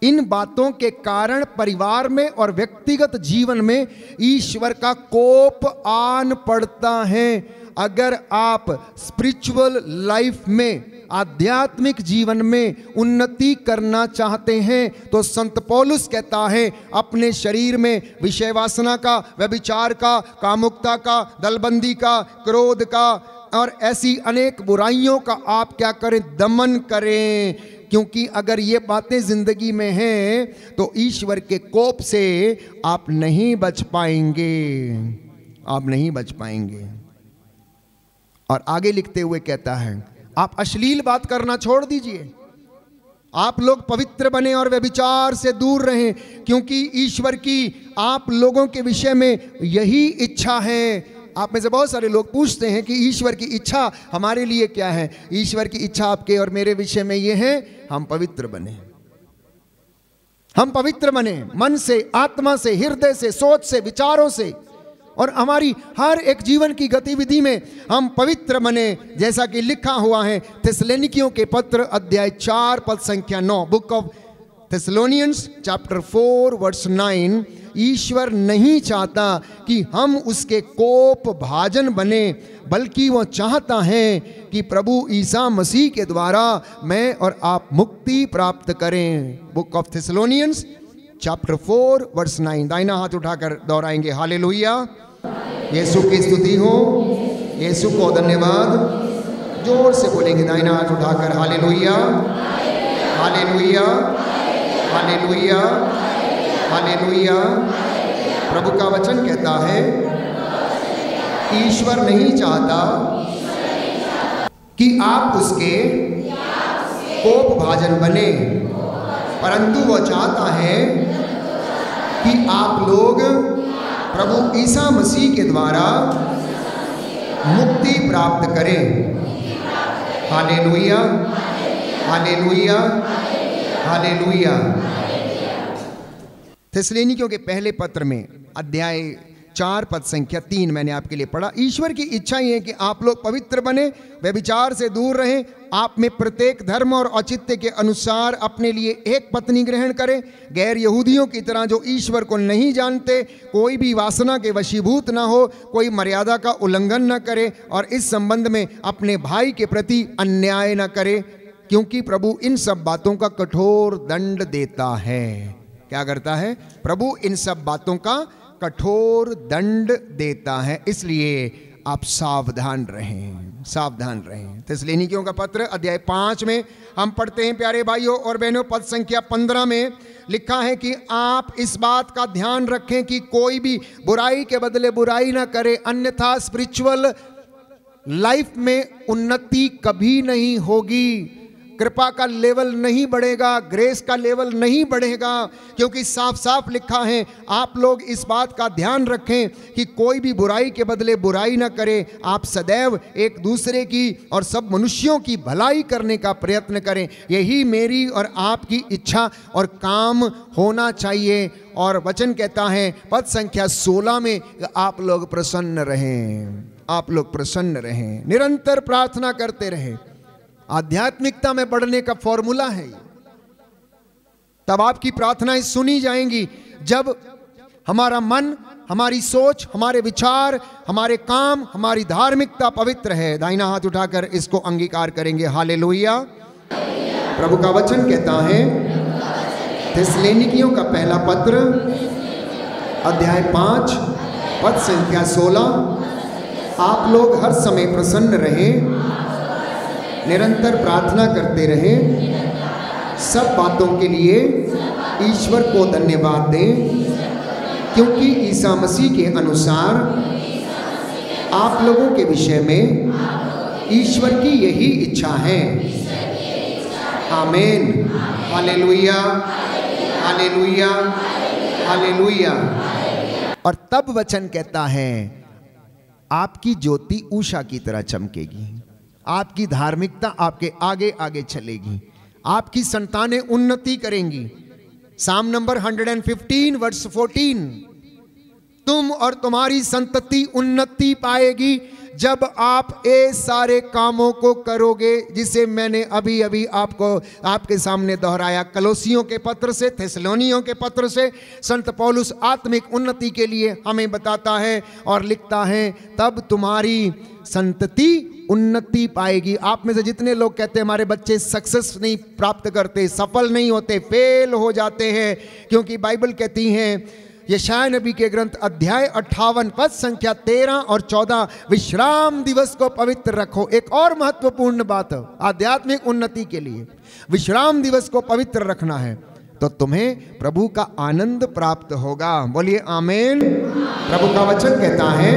Speaker 2: इन बातों के कारण परिवार में और व्यक्तिगत जीवन में ईश्वर का कोप आन पड़ता है। अगर आप स्पिरिचुअल लाइफ में, आध्यात्मिक जीवन में उन्नति करना चाहते हैं तो संत पौलुस कहता है अपने शरीर में विषय वासना का, व्यभिचार का, कामुकता का, दलबंदी का, क्रोध का और ऐसी अनेक बुराइयों का आप क्या करें? दमन करें। क्योंकि अगर ये बातें जिंदगी में हैं तो ईश्वर के कोप से आप नहीं बच पाएंगे, आप नहीं बच पाएंगे। और आगे लिखते हुए कहता है, आप अश्लील बात करना छोड़ दीजिए, आप लोग पवित्र बने और व्यभिचार से दूर रहें, क्योंकि ईश्वर की आप लोगों के विषय में यही इच्छा है। आप में से बहुत सारे लोग पूछते हैं कि ईश्वर की इच्छा हमारे लिए क्या है? ईश्वर की इच्छा आपके और मेरे विषय में ये है, हम पवित्र बने, हम पवित्र बने मन से, आत्मा से, हृदय से, सोच से, विचारों से, और हमारी हर एक जीवन की गतिविधि में हम पवित्र बने, जैसा कि लिखा हुआ है थिस्सलुनीकियों के पत्र अध्याय 4 पद संख्या 9। Book of Thessalonians chapter 4 verse 9। ईश्वर नहीं चाहता कि हम उसके कोप भाजन बने, बल्कि वो चाहता है कि प्रभु ईसा मसीह के द्वारा मैं और आप मुक्ति प्राप्त करें। Book of Thessalonians chapter 4 verse 9। दाहिना हाथ उठाकर दोहराएंगे, हालेलुया। यीशु की स्तुति हो, यीशु को धन्यवाद। जोर से बोलेंगे दाहिना हाथ उठाकर, हालेलुया, हालेलुया, हालेलुया, हालेलुया। प्रभु का वचन कहता है ईश्वर नहीं चाहता कि आप उसके कोप भाजन बने, परंतु वो चाहता है कि आप लोग प्रभु ईसा मसीह के द्वारा मुक्ति प्राप्त करें। Hallelujah, hallelujah, hallelujah. थिस्सलुनीकियों के पहले पत्र में अध्याय 4 पद संख्या 3 मैंने आपके लिए पढ़ा। ईश्वर की इच्छा ही है कि आप लोग पवित्र बने, व्यभिचार से दूर रहें, आप में प्रत्येक धर्म और औचित्य के अनुसार अपने लिए एक पत्नी ग्रहण करें, गैर यहूदियों की तरह जो ईश्वर को नहीं जानते, कोई भी वासना के वशीभूत ना हो, कोई मर्यादा का उल्लंघन न करे और इस संबंध में अपने भाई के प्रति अन्याय न करे, क्योंकि प्रभु इन सब बातों का कठोर दंड देता है। क्या करता है? प्रभु इन सब बातों का कठोर दंड देता है, इसलिए आप सावधान रहें, सावधान रहें। थिस्सलुनीकियों का पत्र अध्याय 5 में हम पढ़ते हैं, प्यारे भाइयों और बहनों, पद संख्या 15 में लिखा है कि आप इस बात का ध्यान रखें कि कोई भी बुराई के बदले बुराई ना करे, अन्यथा स्पिरिचुअल लाइफ में उन्नति कभी नहीं होगी, कृपा का लेवल नहीं बढ़ेगा, ग्रेस का लेवल नहीं बढ़ेगा, क्योंकि साफ साफ लिखा है। आप लोग इस बात का ध्यान रखें कि कोई भी बुराई के बदले बुराई ना करे। आप सदैव एक दूसरे की और सब मनुष्यों की भलाई करने का प्रयत्न करें। यही मेरी और आपकी इच्छा और काम होना चाहिए। और वचन कहता है पद संख्या 16 में, आप लोग प्रसन्न रहें, आप लोग प्रसन्न रहें, निरंतर प्रार्थना करते रहें। आध्यात्मिकता में बढ़ने का फॉर्मूला है। तब आपकी प्रार्थनाएं सुनी जाएंगी जब हमारा मन, हमारी सोच, हमारे विचार, हमारे काम, हमारी धार्मिकता पवित्र है। दाहिना हाथ उठाकर इसको अंगीकार करेंगे। हालेलुया। प्रभु का वचन कहता है, थिस्सलुनीकियों का पहला पत्र अध्याय 5 पद संख्या 16, आप लोग हर समय प्रसन्न रहें, निरंतर प्रार्थना करते रहें, सब बातों के लिए ईश्वर को धन्यवाद दें, क्योंकि ईसा मसीह के अनुसार आप लोगों के विषय में ईश्वर की यही इच्छा है। आमीन। Hallelujah, hallelujah, hallelujah. और तब वचन कहता है, आपकी ज्योति उषा की तरह चमकेगी, आपकी धार्मिकता आपके आगे आगे चलेगी, आपकी संतानें उन्नति करेंगी। साम नंबर 115 वर्स 14, तुम और तुम्हारी संतति उन्नति पाएगी जब आप ये सारे कामों को करोगे जिसे मैंने अभी अभी आपको आपके सामने दोहराया। कलोसियों के पत्र से, थिस्सलुनीकियों के पत्र से संत पौलुस आत्मिक उन्नति के लिए हमें बताता है और लिखता है, तब तुम्हारी संतति उन्नति पाएगी। आप में से जितने लोग कहते हैं हमारे बच्चे सक्सेस नहीं प्राप्त करते, सफल नहीं होते, फेल हो जाते हैं, क्योंकि बाइबल कहती है यशायाह नबी के ग्रंथ अध्याय 58 पद संख्या 13 और 14, विश्राम दिवस को पवित्र रखो। एक और महत्वपूर्ण बात है आध्यात्मिक उन्नति के लिए, विश्राम दिवस को पवित्र रखना है तो तुम्हें प्रभु का आनंद प्राप्त होगा। बोलिए आमीन। प्रभु का वचन कहता है,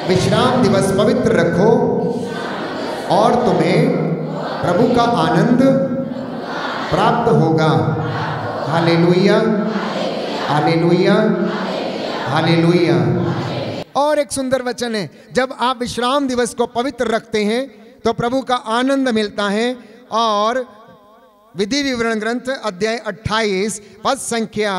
Speaker 2: विश्राम दिवस पवित्र रखो और तुम्हें प्रभु का आनंद प्राप्त होगा। Hallelujah, hallelujah, hallelujah. और एक सुंदर वचन है, जब आप विश्राम दिवस को पवित्र रखते हैं तो प्रभु का आनंद मिलता है। और विधि विवरण ग्रंथ अध्याय 28 पद संख्या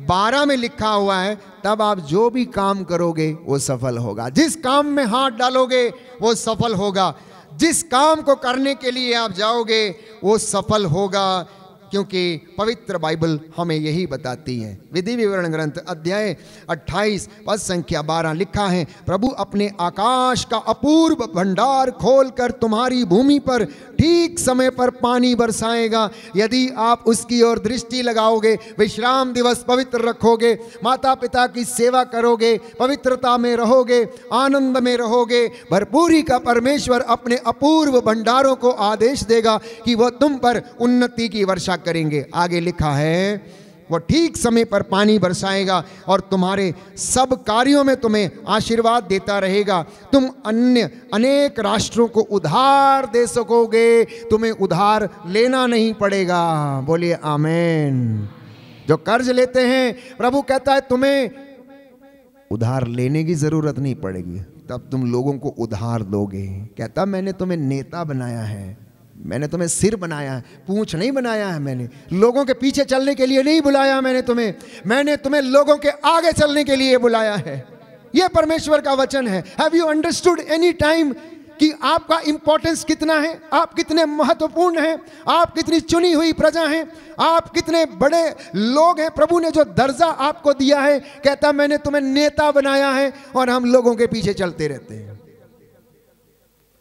Speaker 2: 12 में लिखा हुआ है, तब आप जो भी काम करोगे वो सफल होगा। जिस काम में हाथ डालोगे वो सफल होगा, जिस काम को करने के लिए आप जाओगे वो सफल होगा, क्योंकि पवित्र बाइबल हमें यही बताती है। विधि विवरण ग्रंथ अध्याय 28 पद संख्या 12 लिखा है, प्रभु अपने आकाश का अपूर्व भंडार खोलकर तुम्हारी भूमि पर ठीक समय पर पानी बरसाएगा यदि आप उसकी ओर दृष्टि लगाओगे, विश्राम दिवस पवित्र रखोगे, माता पिता की सेवा करोगे, पवित्रता में रहोगे, आनंद में रहोगे। भरपूरी का परमेश्वर अपने अपूर्व भंडारों को आदेश देगा कि वह तुम पर उन्नति की वर्षा करेंगे। आगे लिखा है, वो ठीक समय पर पानी बरसाएगा और तुम्हारे सब कार्यों में तुम्हें आशीर्वाद देता रहेगा। तुम अन्य अनेक राष्ट्रों को उधार दे सकोगे, तुम्हें उधार लेना नहीं पड़ेगा। बोलिए आमीन। जो कर्ज लेते हैं प्रभु कहता है तुम्हें उधार लेने की जरूरत नहीं पड़ेगी, तब तुम लोगों को उधार दोगे। कहता मैंने तुम्हें नेता बनाया है, मैंने तुम्हें सिर बनाया है, पूंछ नहीं बनाया है। मैंने लोगों के पीछे चलने के लिए नहीं बुलाया, मैंने तुम्हें लोगों के आगे चलने के लिए बुलाया है। यह परमेश्वर का वचन है। Have you understood any time कि आपका इंपॉर्टेंस कितना है, आप कितने महत्वपूर्ण हैं, आप कितनी चुनी हुई प्रजा हैं, आप कितने बड़े लोग हैं। प्रभु ने जो दर्जा आपको दिया है, कहता मैंने तुम्हें नेता बनाया है और हम लोगों के पीछे चलते रहते हैं।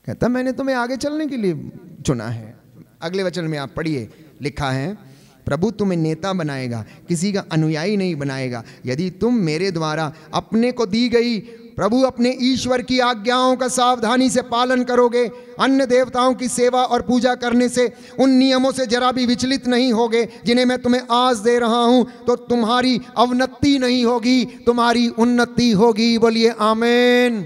Speaker 2: कहता मैंने तुम्हें आगे चलने के लिए चुना है। अगले वचन में आप पढ़िए, लिखा है प्रभु तुम्हें नेता बनाएगा, किसी का अनुयायी नहीं बनाएगा, यदि तुम मेरे द्वारा अपने को दी गई प्रभु अपने ईश्वर की आज्ञाओं का सावधानी से पालन करोगे, अन्य देवताओं की सेवा और पूजा करने से, उन नियमों से जरा भी विचलित नहीं होगे जिन्हें मैं तुम्हें आज दे रहा हूं, तो तुम्हारी अवनति नहीं होगी, तुम्हारी उन्नति होगी। बोलिए आमीन।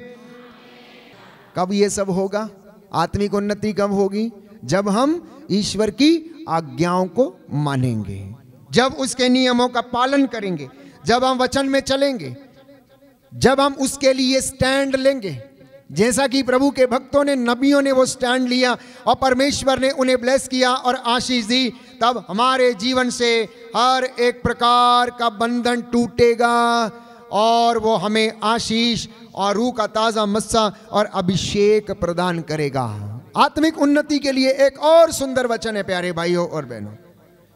Speaker 2: कब ये सब होगा? आत्मिक उन्नति कब होगी? जब हम ईश्वर की आज्ञाओं को मानेंगे, जब उसके नियमों का पालन करेंगे, जब हम वचन में चलेंगे, जब हम उसके लिए स्टैंड लेंगे, जैसा कि प्रभु के भक्तों ने, नबियों ने वो स्टैंड लिया और परमेश्वर ने उन्हें ब्लेस किया और आशीष दी, तब हमारे जीवन से हर एक प्रकार का बंधन टूटेगा और वो हमें आशीष और रूह का ताजा मस्सा और अभिषेक प्रदान करेगा। आत्मिक उन्नति के लिए एक और सुंदर वचन है प्यारे भाइयों और बहनों,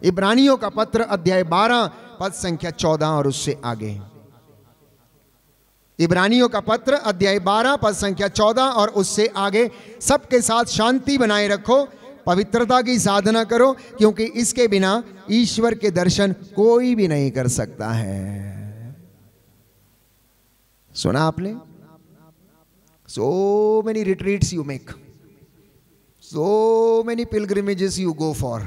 Speaker 2: इब्रानियों का पत्र अध्याय 12 पद संख्या 14 और उससे आगे। इब्रानियों का पत्र अध्याय 12 पद संख्या 14 और उससे आगे। सबके साथ शांति बनाए रखो, पवित्रता की साधना करो, क्योंकि इसके बिना ईश्वर के दर्शन कोई भी नहीं कर सकता है। सुना आपने? So many retreats you make, so many pilgrimages you go for,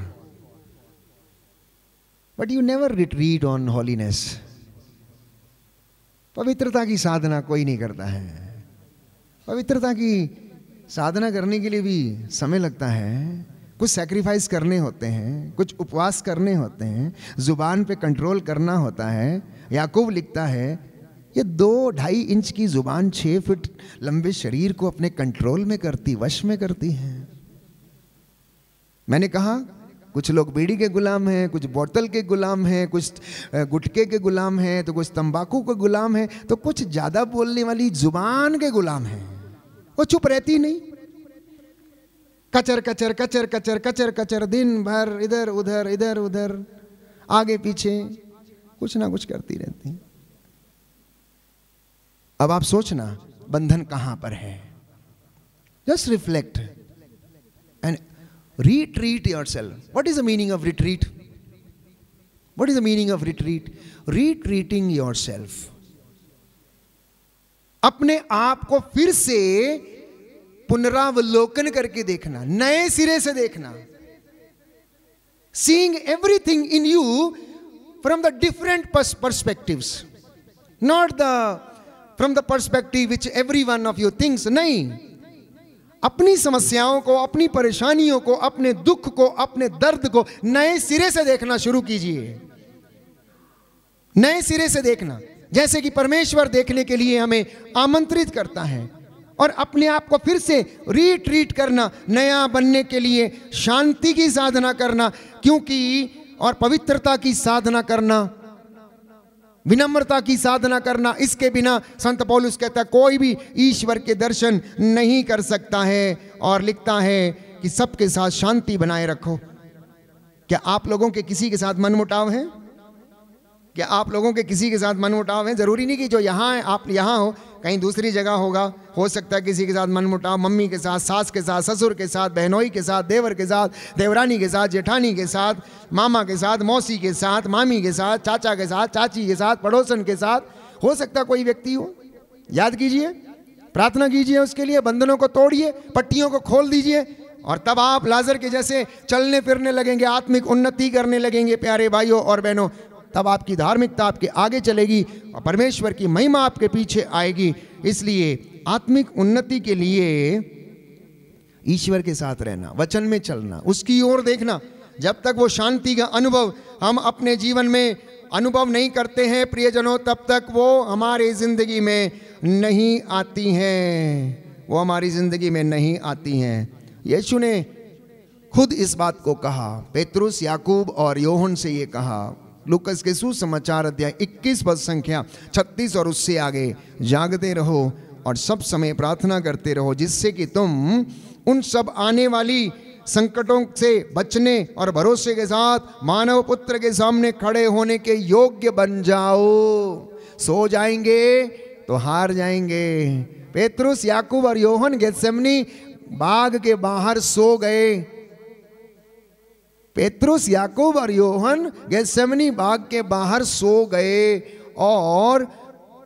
Speaker 2: but you never retreat on holiness. पवित्रता की साधना कोई नहीं करता है। पवित्रता की साधना करने के लिए भी समय लगता है, कुछ सैक्रिफाइस करने होते हैं, कुछ उपवास करने होते हैं, जुबान पे कंट्रोल करना होता है। याकूब लिखता है, ये 2-2.5 इंच की जुबान 6 फीट लंबे शरीर को अपने कंट्रोल में करती, वश में करती है। मैंने कहा कुछ लोग बीड़ी के गुलाम हैं, कुछ बोतल के गुलाम हैं, कुछ गुटखे के गुलाम हैं, तो कुछ तंबाकू के गुलाम हैं, तो कुछ ज़्यादा बोलने वाली जुबान के गुलाम हैं। वो चुप रहती नहीं, कचर कचर कचर कचर कचर कचर दिन भर इधर उधर आगे पीछे कुछ ना कुछ करती रहती। अब आप सोचना बंधन कहां पर है। Just reflect and retreat yourself. What is the meaning of retreat? What is the meaning of retreat? Retreating yourself. अपने आप को फिर से पुनरावलोकन करके देखना, नए सिरे से देखना. Seeing everything in you from the different perspectives. Not from the perspective which every one of you thinks. नहीं, अपनी समस्याओं को, अपनी परेशानियों को, अपने दुख को, अपने दर्द को नए सिरे से देखना शुरू कीजिए. नए सिरे से देखना, जैसे कि परमेश्वर देखने के लिए हमें आमंत्रित करता है. और अपने आप को फिर से रिट्रीट करना, नया बनने के लिए शांति की साधना करना, क्योंकि और पवित्रता की साधना करना, विनम्रता की साधना करना. इसके बिना संत पौलुस कहता है कोई भी ईश्वर के दर्शन नहीं कर सकता है. और लिखता है कि सबके साथ शांति बनाए रखो. क्या आप लोगों के किसी के साथ मनमुटाव है? क्या आप लोगों के किसी के साथ मनमुटाव है? जरूरी नहीं कि जो यहाँ है आप यहाँ हो, कहीं दूसरी जगह होगा. हो सकता है किसी के साथ मनमुटाव, मम्मी के साथ, सास के साथ, ससुर के साथ, बहनोई के साथ, देवर के साथ, देवरानी के साथ, जेठानी के साथ, मामा के साथ, मौसी के साथ, मामी के साथ, चाचा के साथ, चाची के साथ, पड़ोसन के साथ. हो सकता कोई व्यक्ति हो. याद कीजिए, प्रार्थना कीजिए उसके लिए, बंधनों को तोड़िए, पट्टियों को खोल दीजिए, और तब आप लाजर के जैसे चलने फिरने लगेंगे, आत्मिक उन्नति करने लगेंगे. प्यारे भाइयों और बहनों, तब आपकी धार्मिकता आपके आगे चलेगी और परमेश्वर की महिमा आपके पीछे आएगी. इसलिए आत्मिक उन्नति के लिए ईश्वर के साथ रहना, वचन में चलना, उसकी ओर देखना. जब तक वो शांति का अनुभव हम अपने जीवन में अनुभव नहीं करते हैं प्रियजनों, तब तक वो हमारी जिंदगी में नहीं आती हैं. वो हमारी जिंदगी में नहीं आती हैं. यीशु ने खुद इस बात को कहा. पेतरुस, याकूब और योहन से ये कहा. लूकस के सुसमाचार अध्याय 21 पद संख्या 36 और उससे आगे. जागते रहो और सब समय प्रार्थना करते रहो, जिससे कि तुम उन सब आने वाली संकटों से बचने और भरोसे के साथ मानव पुत्र के सामने खड़े होने के योग्य बन जाओ. सो जाएंगे तो हार जाएंगे. पेतरुस, याकूब और योहन गेत्सेमनी बाग के बाहर सो गए. पेतरुस, याकूब और योहन गेत्सेमनी बाग के बाहर सो गए और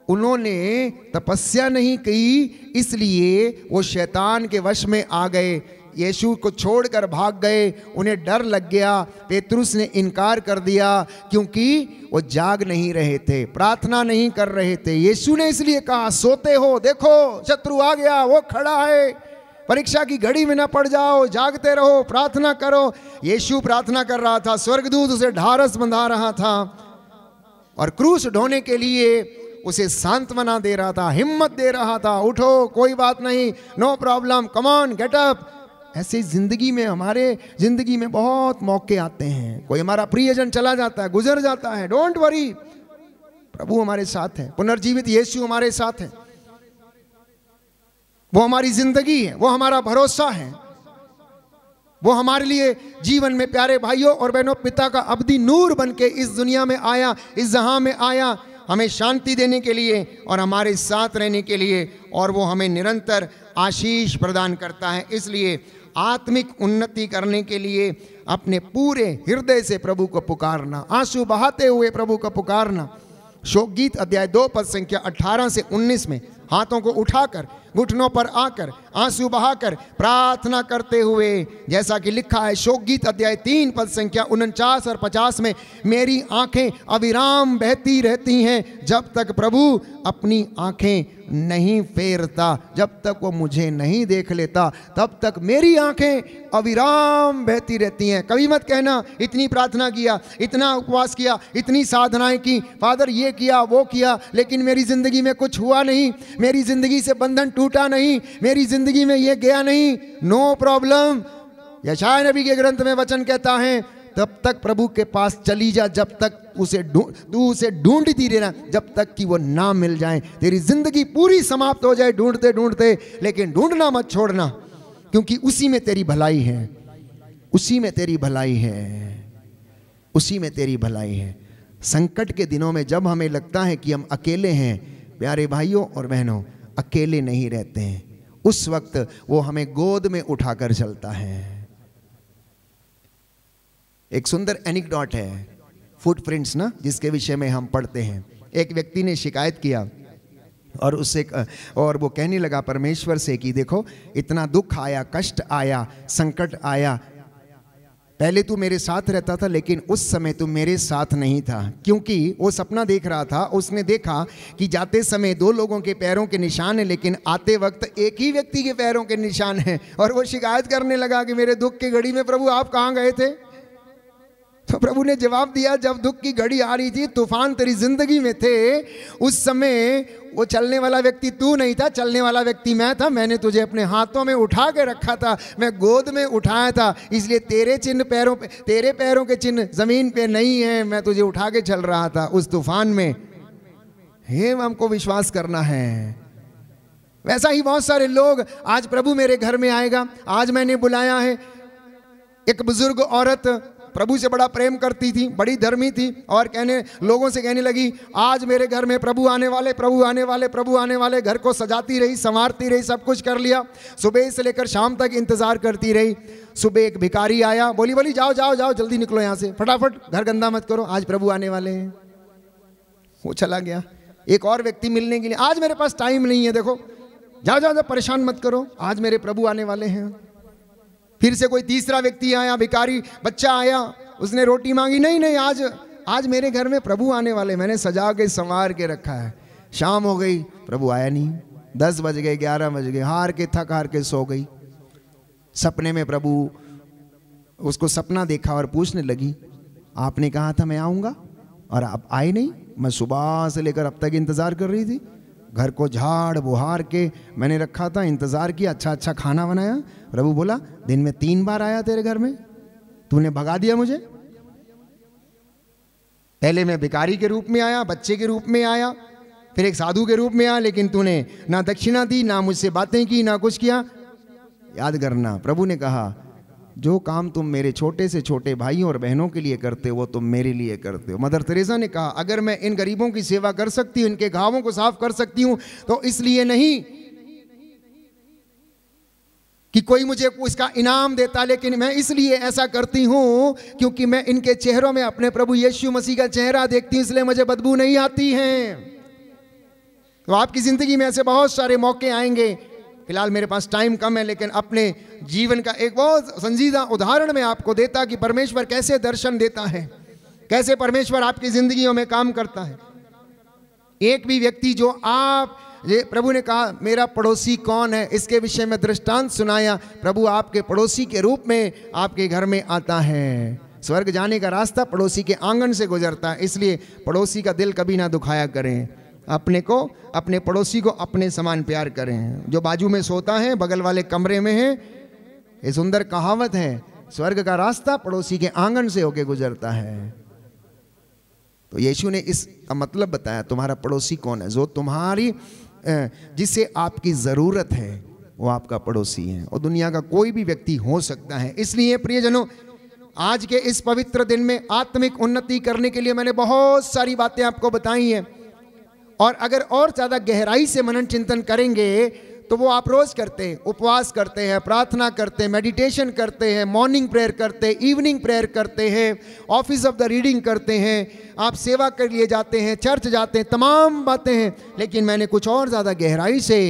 Speaker 2: उन्होंने तपस्या नहीं की, इसलिए वो शैतान के वश में आ गए. यीशु को छोड़कर भाग गए. उन्हें डर लग गया. पेतरुस ने इनकार कर दिया क्योंकि वो जाग नहीं रहे थे, प्रार्थना नहीं कर रहे थे. यीशु ने इसलिए कहा, सोते हो, देखो शत्रु आ गया, वो खड़ा है. परीक्षा की घड़ी में ना पड़ जाओ, जागते रहो, प्रार्थना करो। यीशु प्रार्थना कर रहा था, स्वर्गदूत उसे ढारस बंधा रहा था और क्रूस ढोने के लिए उसे सांत्वना दे रहा था, हिम्मत दे रहा था, उठो, कोई बात नहीं, no problem, come on, get up. ऐसे जिंदगी में, हमारे जिंदगी में बहुत मौके आते हैं। कोई हमारा प्रियजन चला जाता है, गुजर जाता है, डोंट वरी, प्रभु हमारे साथ है, पुनर्जीवित यीशु हमारे साथ है, वो हमारी जिंदगी है, वो हमारा भरोसा है, वो हमारे लिए जीवन में, प्यारे भाइयों और बहनों, पिता का अब्दी नूर बन के इस दुनिया में आया, इस जहां में आया, हमें शांति देने के लिए और हमारे साथ रहने के लिए, और वो हमें निरंतर आशीष प्रदान करता है। इसलिए आत्मिक उन्नति करने के लिए अपने पूरे हृदय से प्रभु को पुकारना, आंसू बहाते हुए प्रभु को पुकारना। शोक गीत अध्याय 2 पद संख्या 18 से 19 में हाथों को उठाकर, घुटनों पर आकर, आंसू बहाकर प्रार्थना करते हुए, जैसा कि लिखा है शोक गीत अध्याय 3 पद संख्या 49 और 50 में, मेरी आंखें अविराम बहती रहती हैं जब तक प्रभु अपनी आंखें नहीं फेरता, जब तक वो मुझे नहीं देख लेता तब तक मेरी आंखें अविराम बहती रहती हैं। कभी मत कहना इतनी प्रार्थना किया, इतना उपवास किया, इतनी साधनाएं की, फादर ये किया वो किया, लेकिन मेरी जिंदगी में कुछ हुआ नहीं, मेरी जिंदगी से बंधन टूटा नहीं, मेरी जिंदगी में ये गया नहीं। No problem. यशायाह नबी के ग्रंथ में वचन कहता है, तब तक प्रभु के पास चली जा, जब तक तू उसे ढूंढती रहना, जब तक कि वो ना मिल जाए। तेरी जिंदगी पूरी समाप्त हो जाए ढूंढते ढूंढते, लेकिन ढूंढना मत छोड़ना, क्योंकि उसी में तेरी भलाई है, उसी में तेरी भलाई है, उसी में तेरी भलाई है। संकट के दिनों में जब हमें लगता है कि हम अकेले हैं, प्यारे भाइयों और बहनों, अकेले नहीं रहते हैं। उस वक्त वो हमें गोद में उठाकर चलता है। एक सुंदर एनेक्डोट है, फुटप्रिंट्स ना, जिसके विषय में हम पढ़ते हैं। एक व्यक्ति ने शिकायत किया और वो कहने लगा परमेश्वर से कि देखो, इतना दुख आया, कष्ट आया, संकट आया, पहले तू मेरे साथ रहता था, लेकिन उस समय तू मेरे साथ नहीं था। क्योंकि वो सपना देख रहा था, उसने देखा कि जाते समय 2 लोगों के पैरों के निशान है, लेकिन आते वक्त एक ही व्यक्ति के पैरों के निशान हैं। और वो शिकायत करने लगा कि मेरे दुख की घड़ी में प्रभु आप कहाँ गए थे? तो प्रभु ने जवाब दिया, जब दुख की घड़ी आ रही थी, तूफान तेरी जिंदगी में थे, उस समय वो चलने वाला व्यक्ति तू नहीं था, चलने वाला व्यक्ति मैं था। मैंने तुझे अपने हाथों में उठा के रखा था, मैं गोद में उठाया था, इसलिए तेरे चिन्ह पैरों पे, तेरे पैरों के चिन्ह जमीन पे नहीं है, मैं तुझे उठा के चल रहा था उस तूफान में। हे, हमको विश्वास करना है। वैसा ही बहुत सारे लोग, आज प्रभु मेरे घर में आएगा, आज मैंने बुलाया है। एक बुजुर्ग औरत प्रभु से बड़ा प्रेम करती थी, बड़ी धर्मी थी, और लोगों से कहने लगी, आज मेरे घर में प्रभु आने वाले, प्रभु आने वाले, प्रभु आने वाले। घर को सजाती रही, संवारती रही, सब कुछ कर लिया, सुबह से लेकर शाम तक इंतजार करती रही। सुबह एक भिखारी आया, बोली जाओ जाओ जाओ, जल्दी निकलो यहाँ से, फटाफट, घर गंदा मत करो, आज प्रभु आने वाले हैं। वो चला गया। एक और व्यक्ति मिलने के लिए, आज मेरे पास टाइम नहीं है, देखो, जाओ जाओ, परेशान मत करो, आज मेरे प्रभु आने वाले हैं। फिर से कोई तीसरा व्यक्ति आया, भिखारी बच्चा आया, उसने रोटी मांगी, नहीं, आज मेरे घर में प्रभु आने वाले, मैंने सजा के संवार के रखा है। शाम हो गई, प्रभु आया नहीं, 10 बज गए, 11 बज गए, थक हार के सो गई। सपने में प्रभु उसको सपना देखा और पूछने लगी, आपने कहा था मैं आऊँगा और आप आए नहीं, मैं सुबह से लेकर अब तक इंतज़ार कर रही थी, घर को झाड़ बुहार के मैंने रखा था, इंतज़ार किया, अच्छा खाना बनाया। प्रभु बोला, दिन में 3 बार आया तेरे घर में, तूने भगा दिया मुझे। पहले मैं भिखारी के रूप में आया, बच्चे के रूप में आया, फिर एक साधु के रूप में आया, लेकिन तूने ना दक्षिणा दी, ना मुझसे बातें की, ना कुछ किया। याद करना, प्रभु ने कहा, जो काम तुम मेरे छोटे से छोटे भाइयों और बहनों के लिए करते हो, वो तुम मेरे लिए करते हो। मदर तेरेसा ने कहा, अगर मैं इन गरीबों की सेवा कर सकती हूँ, इनके घावों को साफ कर सकती हूँ, तो इसलिए नहीं कि कोई मुझे इसका इनाम देता, लेकिन मैं इसलिए ऐसा करती हूँ क्योंकि मैं इनके चेहरों में अपने प्रभु यीशु मसीह का चेहरा देखती हूँ, इसलिए मुझे बदबू नहीं आती है। तो आपकी ज़िंदगी में ऐसे बहुत सारे मौके आएंगे। फिलहाल मेरे पास टाइम कम है, लेकिन अपने जीवन का एक बहुत संजीदा उदाहरण मैं आपको देता कि परमेश्वर कैसे दर्शन देता है, कैसे परमेश्वर आपकी ज़िंदगियों में काम करता है। एक भी व्यक्ति जो आप ये प्रभु ने कहा मेरा पड़ोसी कौन है, इसके विषय में दृष्टांत सुनाया। प्रभु आपके पड़ोसी के रूप में आपके घर में आता है। स्वर्ग जाने का रास्ता पड़ोसी के आंगन से गुजरता है, इसलिए पड़ोसी का दिल कभी ना दुखाया करें। अपने को, अपने पड़ोसी को अपने समान प्यार करें। जो बाजू में सोता है, बगल वाले कमरे में है, ये सुंदर कहावत है, स्वर्ग का रास्ता पड़ोसी के आंगन से होके गुजरता है। तो यीशु ने इसका मतलब बताया, तुम्हारा पड़ोसी कौन है? जो तुम्हारी, जिसे आपकी ज़रूरत है वो आपका पड़ोसी है, और दुनिया का कोई भी व्यक्ति हो सकता है। इसलिए प्रियजनों, आज के इस पवित्र दिन में आत्मिक उन्नति करने के लिए मैंने बहुत सारी बातें आपको बताई हैं, और अगर और ज़्यादा गहराई से मनन चिंतन करेंगे तो वो आप रोज़ करते हैं, उपवास करते हैं, प्रार्थना करते हैं, मेडिटेशन करते हैं, मॉर्निंग प्रेयर करते हैं, इवनिंग प्रेयर करते हैं, ऑफिस ऑफ द रीडिंग करते हैं, आप सेवा के लिए जाते हैं, चर्च जाते हैं, तमाम बातें हैं। लेकिन मैंने कुछ और ज़्यादा गहराई से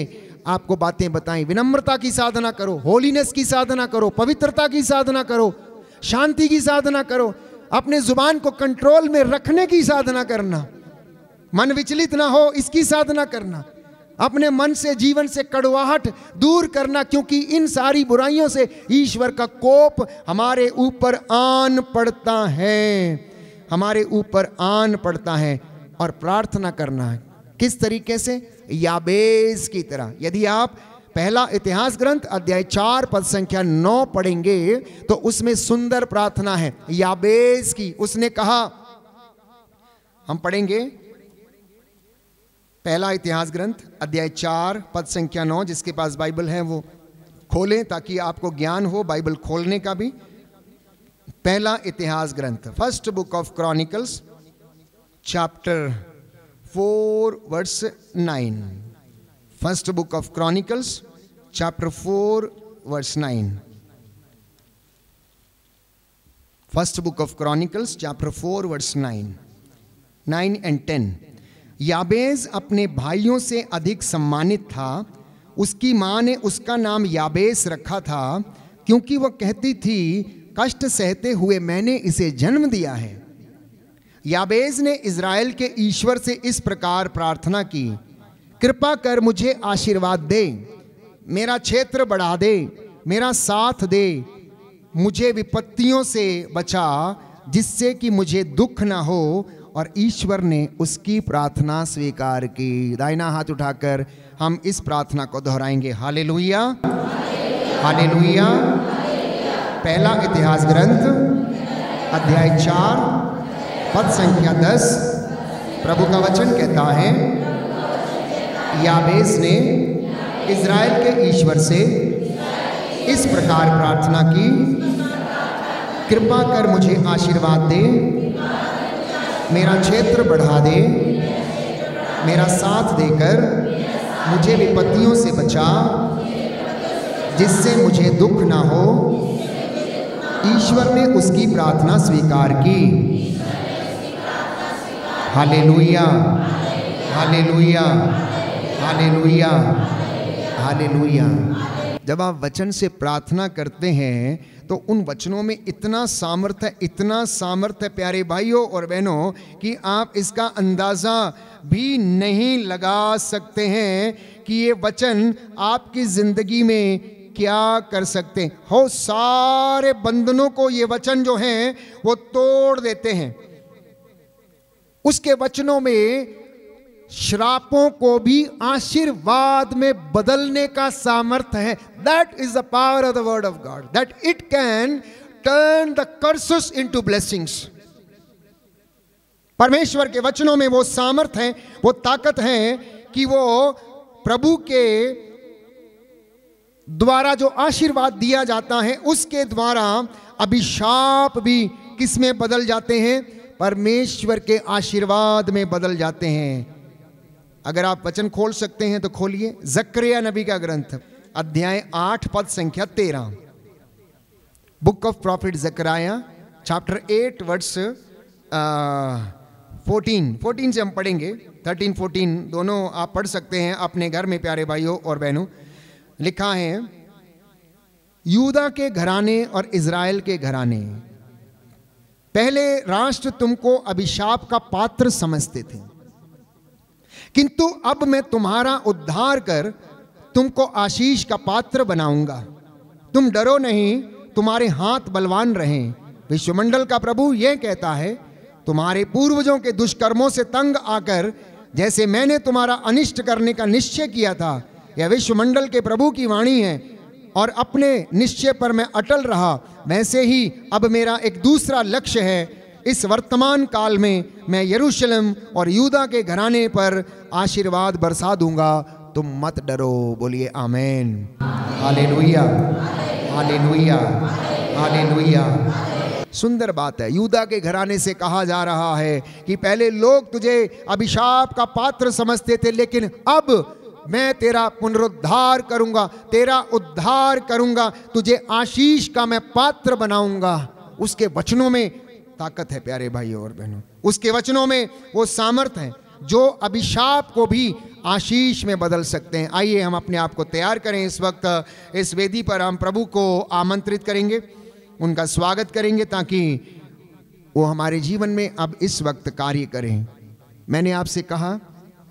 Speaker 2: आपको बातें बताई। विनम्रता की साधना करो, होलीनेस की साधना करो, पवित्रता की साधना करो, शांति की साधना करो, अपने जुबान को कंट्रोल में रखने की साधना करना, मन विचलित ना हो इसकी साधना करना, अपने मन से, जीवन से कड़वाहट दूर करना, क्योंकि इन सारी बुराइयों से ईश्वर का कोप हमारे ऊपर आन पड़ता है, हमारे ऊपर आन पड़ता है। और प्रार्थना करना है किस तरीके से? याबेस की तरह। यदि आप पहला इतिहास ग्रंथ अध्याय 4 पद संख्या 9 पढ़ेंगे तो उसमें सुंदर प्रार्थना है याबेस की। उसने कहा, हम पढ़ेंगे पहला इतिहास ग्रंथ अध्याय 4 पद संख्या 9। जिसके पास बाइबल है वो खोलें ताकि आपको ज्ञान हो बाइबल खोलने का भी। पहला इतिहास ग्रंथ, first book of chronicles chapter 4 verse 9। First book of chronicles chapter 4 verse 9। First book of chronicles chapter 4 verse 9 and 10। याबेस अपने भाइयों से अधिक सम्मानित था। उसकी माँ ने उसका नाम याबेस रखा था क्योंकि वह कहती थी, कष्ट सहते हुए मैंने इसे जन्म दिया है। याबेस ने इज़राइल के ईश्वर से इस प्रकार प्रार्थना की, कृपा कर मुझे आशीर्वाद दे, मेरा क्षेत्र बढ़ा दे, मेरा साथ दे, मुझे विपत्तियों से बचा जिससे कि मुझे दुख ना हो। और ईश्वर ने उसकी प्रार्थना स्वीकार की। दाहिना हाथ उठाकर हम इस प्रार्थना को दोहराएंगे, हालेलुया हालेलुया। पहला इतिहास ग्रंथ अध्याय 4 पद संख्या 10। प्रभु का वचन कहता है, याबेस ने इज़राइल के ईश्वर से इस प्रकार प्रार्थना की, कृपा कर मुझे आशीर्वाद दे, मेरा क्षेत्र बढ़ा दे, मेरा साथ देकर मुझे विपत्तियों से बचा जिससे मुझे दुख ना हो। ईश्वर ने उसकी प्रार्थना स्वीकार की। Hallelujah hallelujah hallelujah hallelujah. जब आप वचन से प्रार्थना करते हैं तो उन वचनों में इतना सामर्थ्य, इतना सामर्थ्य प्यारे भाइयों और बहनों कि आप इसका अंदाज़ा भी नहीं लगा सकते हैं कि ये वचन आपकी ज़िंदगी में क्या कर सकते हो। सारे बंधनों को ये वचन जो हैं वो तोड़ देते हैं। उसके वचनों में श्रापों को भी आशीर्वाद में बदलने का सामर्थ्य है। That is the power of the word of God, that it can turn the curses into blessings. परमेश्वर के वचनों में वो सामर्थ्य है, वो ताकत है कि वो प्रभु के द्वारा जो आशीर्वाद दिया जाता है उसके द्वारा अभिशाप भी किस में बदल जाते हैं? परमेश्वर के आशीर्वाद में बदल जाते हैं। अगर आप वचन खोल सकते हैं तो खोलिए, जकरिया नबी का ग्रंथ अध्याय 8 पद संख्या 13। बुक ऑफ प्रॉफिट जकरिया चैप्टर 8 वर्स 14 से हम पढ़ेंगे। 13-14 दोनों आप पढ़ सकते हैं अपने घर में प्यारे भाइयों और बहनों। लिखा है, यूदा के घराने और इज़राइल के घराने, पहले राष्ट्र तुमको अभिशाप का पात्र समझते थे, किंतु अब मैं तुम्हारा उद्धार कर तुमको आशीष का पात्र बनाऊंगा। तुम डरो नहीं, तुम्हारे हाथ बलवान रहें। विश्वमंडल का प्रभु यह कहता है, तुम्हारे पूर्वजों के दुष्कर्मों से तंग आकर जैसे मैंने तुम्हारा अनिष्ट करने का निश्चय किया था, यह विश्वमंडल के प्रभु की वाणी है, और अपने निश्चय पर मैं अटल रहा, वैसे ही अब मेरा एक दूसरा लक्ष्य है। इस वर्तमान काल में मैं यरूशलेम और यूदा के घराने पर आशीर्वाद बरसा दूंगा। तुम मत डरो। बोलिए आमेन। Hallelujah, hallelujah, hallelujah. सुंदर बात है। यूदा के घराने से कहा जा रहा है कि पहले लोग तुझे अभिशाप का पात्र समझते थे, लेकिन अब मैं तेरा पुनरुद्धार करूंगा, तेरा उद्धार करूंगा, तुझे आशीष का मैं पात्र बनाऊंगा। उसके वचनों में ताकत है प्यारे भाइयों और बहनों, उसके वचनों में वो सामर्थ है जो अभिशाप को भी आशीष में बदल सकते हैं। आइए हम अपने आप को तैयार करें। इस वक्त इस वेदी पर हम प्रभु को आमंत्रित करेंगे, उनका स्वागत करेंगे, ताकि वो हमारे जीवन में अब इस वक्त कार्य करें। मैंने आपसे कहा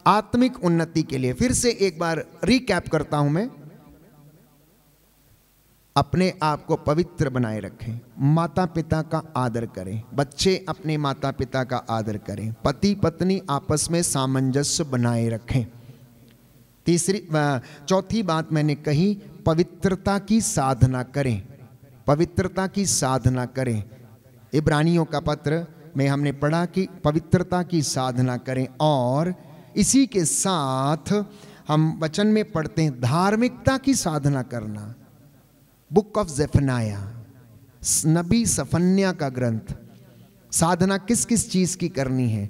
Speaker 2: आत्मिक उन्नति के लिए, फिर से एक बार रिकैप करता हूं मैं, अपने आप को पवित्र बनाए रखें, माता पिता का आदर करें, बच्चे अपने माता पिता का आदर करें, पति पत्नी आपस में सामंजस्य बनाए रखें। चौथी बात मैंने कही, पवित्रता की साधना करें, पवित्रता की साधना करें। इब्रानियों का पत्र में हमने पढ़ा कि पवित्रता की साधना करें, और इसी के साथ हम वचन में पढ़ते हैं धार्मिकता की साधना करना। बुक ऑफ ज़ेफनाया, नबी सफन्या का ग्रंथ। साधना किस किस चीज़ की करनी है?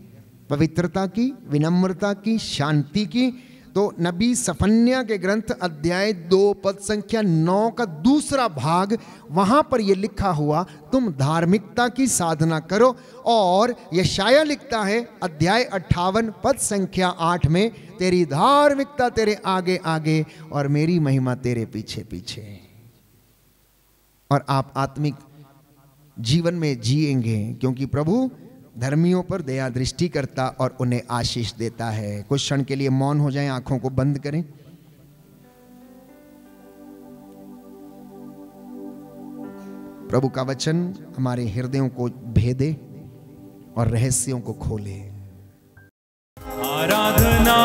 Speaker 2: पवित्रता की, विनम्रता की, शांति की। तो नबी सफन्या के ग्रंथ अध्याय 2 पद संख्या 9 का दूसरा भाग, वहां पर यह लिखा हुआ, तुम धार्मिकता की साधना करो। और यशाया लिखता है अध्याय 58 पद संख्या 8 में, तेरी धार्मिकता तेरे आगे आगे और मेरी महिमा तेरे पीछे पीछे। और आप आत्मिक जीवन में जिएंगे, क्योंकि प्रभु धर्मियों पर दया दृष्टि करता और उन्हें आशीष देता है। कुछ क्षण के लिए मौन हो जाएं, आंखों को बंद करें। प्रभु का वचन हमारे हृदयों को भेदे और रहस्यों को खोले।
Speaker 1: आराधना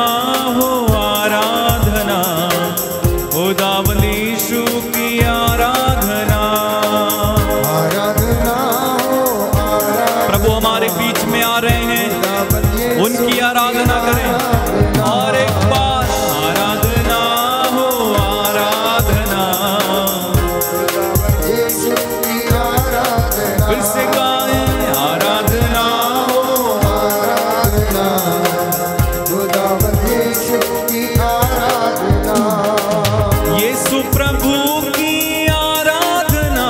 Speaker 1: हो आराधना, खुदावंद यीशु की आराधना। प्रभु हमारे बीच में आ रहे हैं, उनकी आराधना करें। और एक बार आराधना हो आराधना, फिर से गाएं आराधना हो आराधना, यीशु प्रभु की आराधना,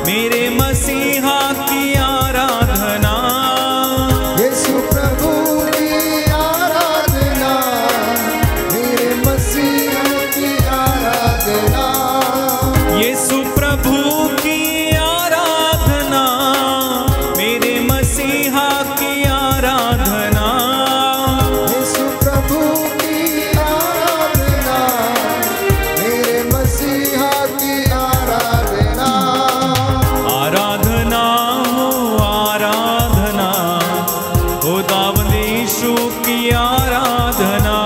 Speaker 1: मेरे मसीहा की आराधना,
Speaker 2: यीशु प्रभु की आराधना, मेरे मसीहा की आराधना,
Speaker 1: यीशु प्रभु की आराधना, मेरे मसीहा की आराधना,
Speaker 2: यीशु प्रभु की आराधना, मेरे मसीहा की आराधना।
Speaker 1: आराधना हो आराधना, खुदावंद यीशु की आराधना।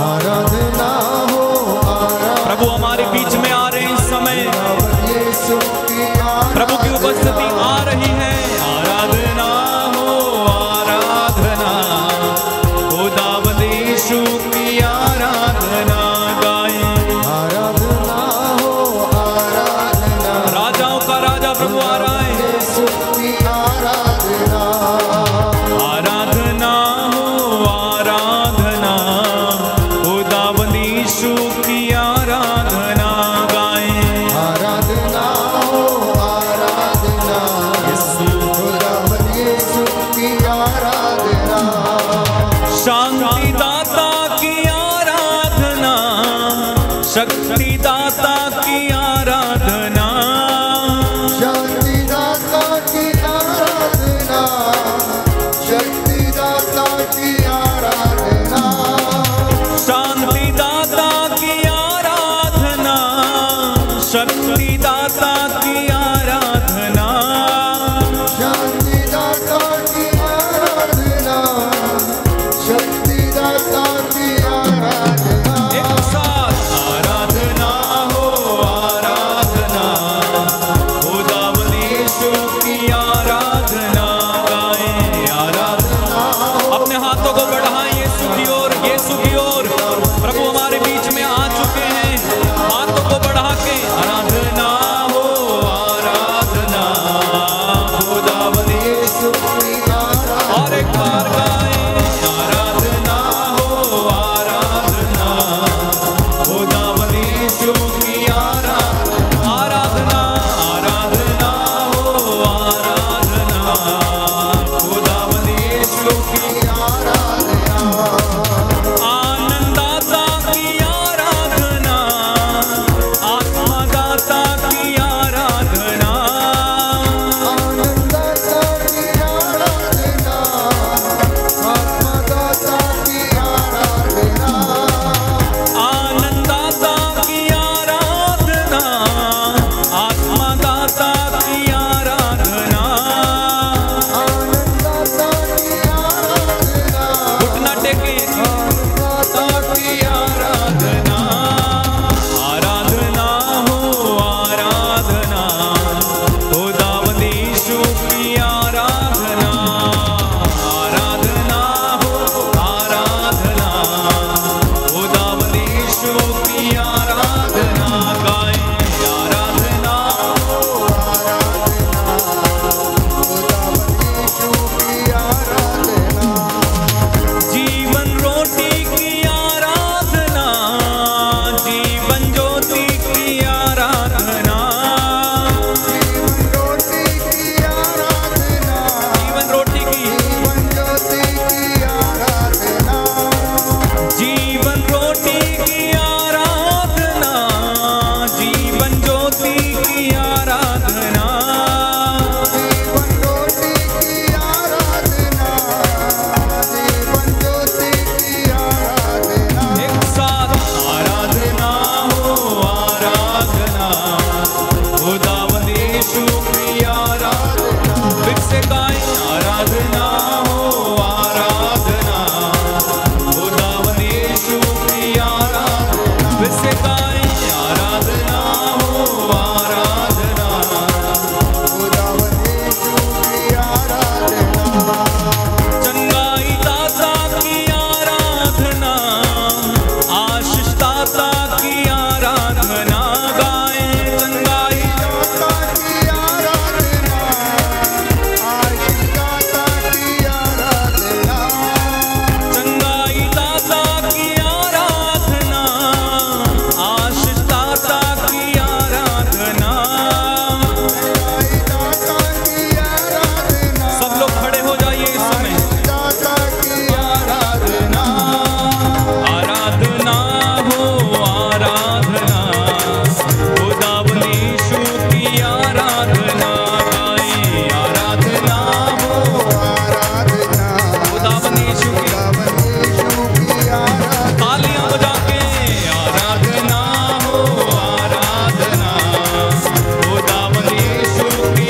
Speaker 2: आराधना हो आराधना,
Speaker 1: प्रभु हमारे बीच में आ रहे हैं इस समय,
Speaker 2: यीशु की आराधना,
Speaker 1: प्रभु की उपस्थिति आ रही है। आराधना हो आराधना, खुदावंद यीशु की आराधना गाएं।
Speaker 2: आराधना हो आराधना,
Speaker 1: राजाओं का राजा प्रभु आ रहा है।
Speaker 2: यीशु की आराधना।
Speaker 1: आराधना हो आराधना, खुदावंद यीशु की आराधना गाएं।
Speaker 2: आराधना हो आराधना, खुदावंद यीशु की आराधना।
Speaker 1: शांति दाता की आराधना, शक्ति दाता की आराधना,
Speaker 2: शांतिदाता की आराधना, शक्तिदाता की आराधना।
Speaker 1: शक्तिदाता की आराधना,
Speaker 3: शक्तिदाता की आराधना, शक्तिदाता की आराधना।
Speaker 1: एक साथ आराधना हो आराधना, खुदावंद यीशु की आराधना गाएं आराधना। अपने हाथों को बढ़ाएं यीशु की ओर, यीशु की ओर। प्रभु हमारे बीच में आ चुके हैं, हाथों को बढ़ा के आराधना हो आराधना, खुदावंद यीशु की आराधना। और एक बार गाएं आराधना हो आराधना, खुदावंद यीशु की आराधना। आराधना आराधना हो आराधना, खुदावंद यीशु की आराधना। आनंददाता की आराधना, आत्मादाता की आराधना,
Speaker 3: आनंददाता की आराधना, आत्मदाता की आराधना।
Speaker 1: आनंददाता की आराधना, आत्मादाता की आराधना।
Speaker 3: आनंददाता की आराधना,
Speaker 1: घुटना टेके
Speaker 3: आत्मदाता की
Speaker 1: आराधना। आराधना हो आराधना, खुदावंद यीशु की आराधना। आराधना हो आराधना, खुदावंद यीशु की आराधना गाएं आराधना हो जीवन रोटी की आराधना, जीवन ज्योति की आराधना,
Speaker 3: रोटी की आराधना,
Speaker 1: जीवन रोटी की,
Speaker 3: जीवन ज्योति की आराधना।
Speaker 1: जीवन रोटी की आराधना, जीवन ज्योति की आराधना।
Speaker 3: जीवन रोटी की आराधना, जीवन ज्योति की आराधना।
Speaker 1: एक साथ आराधना हो आराधना, खुदावंद यीशु की आराधना। फिर से गाएं आराधना हो आराधना, खुदावंद यीशु की आराधना। फिर से गाएं आराधना हो आराधना।
Speaker 3: खुदावंद यीशु की आराधना।
Speaker 1: चंगाई दाता की आराधना, आशीष दाता की आराधना गाएं। चंगाई
Speaker 3: दाता की आराधना, आशीष दाता की आराधना।
Speaker 1: चंगाई दाता की आराधना, आशीष दाता की आराधना।
Speaker 3: दाता की आराधना,
Speaker 1: सब लोग खड़े हो जाइए इस समय।
Speaker 3: दाता की आराधना।
Speaker 1: आराधना हो आराधना, खुदावंद यीशु की आराधना गाएं। आराधना हो
Speaker 3: आराधना,
Speaker 1: खुदावंद यीशु की,
Speaker 3: खुदावंद यीशु की आराधना।
Speaker 1: तालियां बजा के आराधना हो आराधना, खुदावंद यीशु की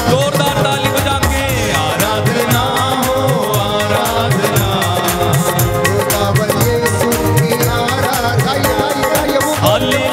Speaker 1: जोरदार ताली बजा के आराधना हो आराधना।
Speaker 3: खुदावंद यीशु की आराधना। गाइए, गाइए, गाइए, वो
Speaker 1: हालेलुया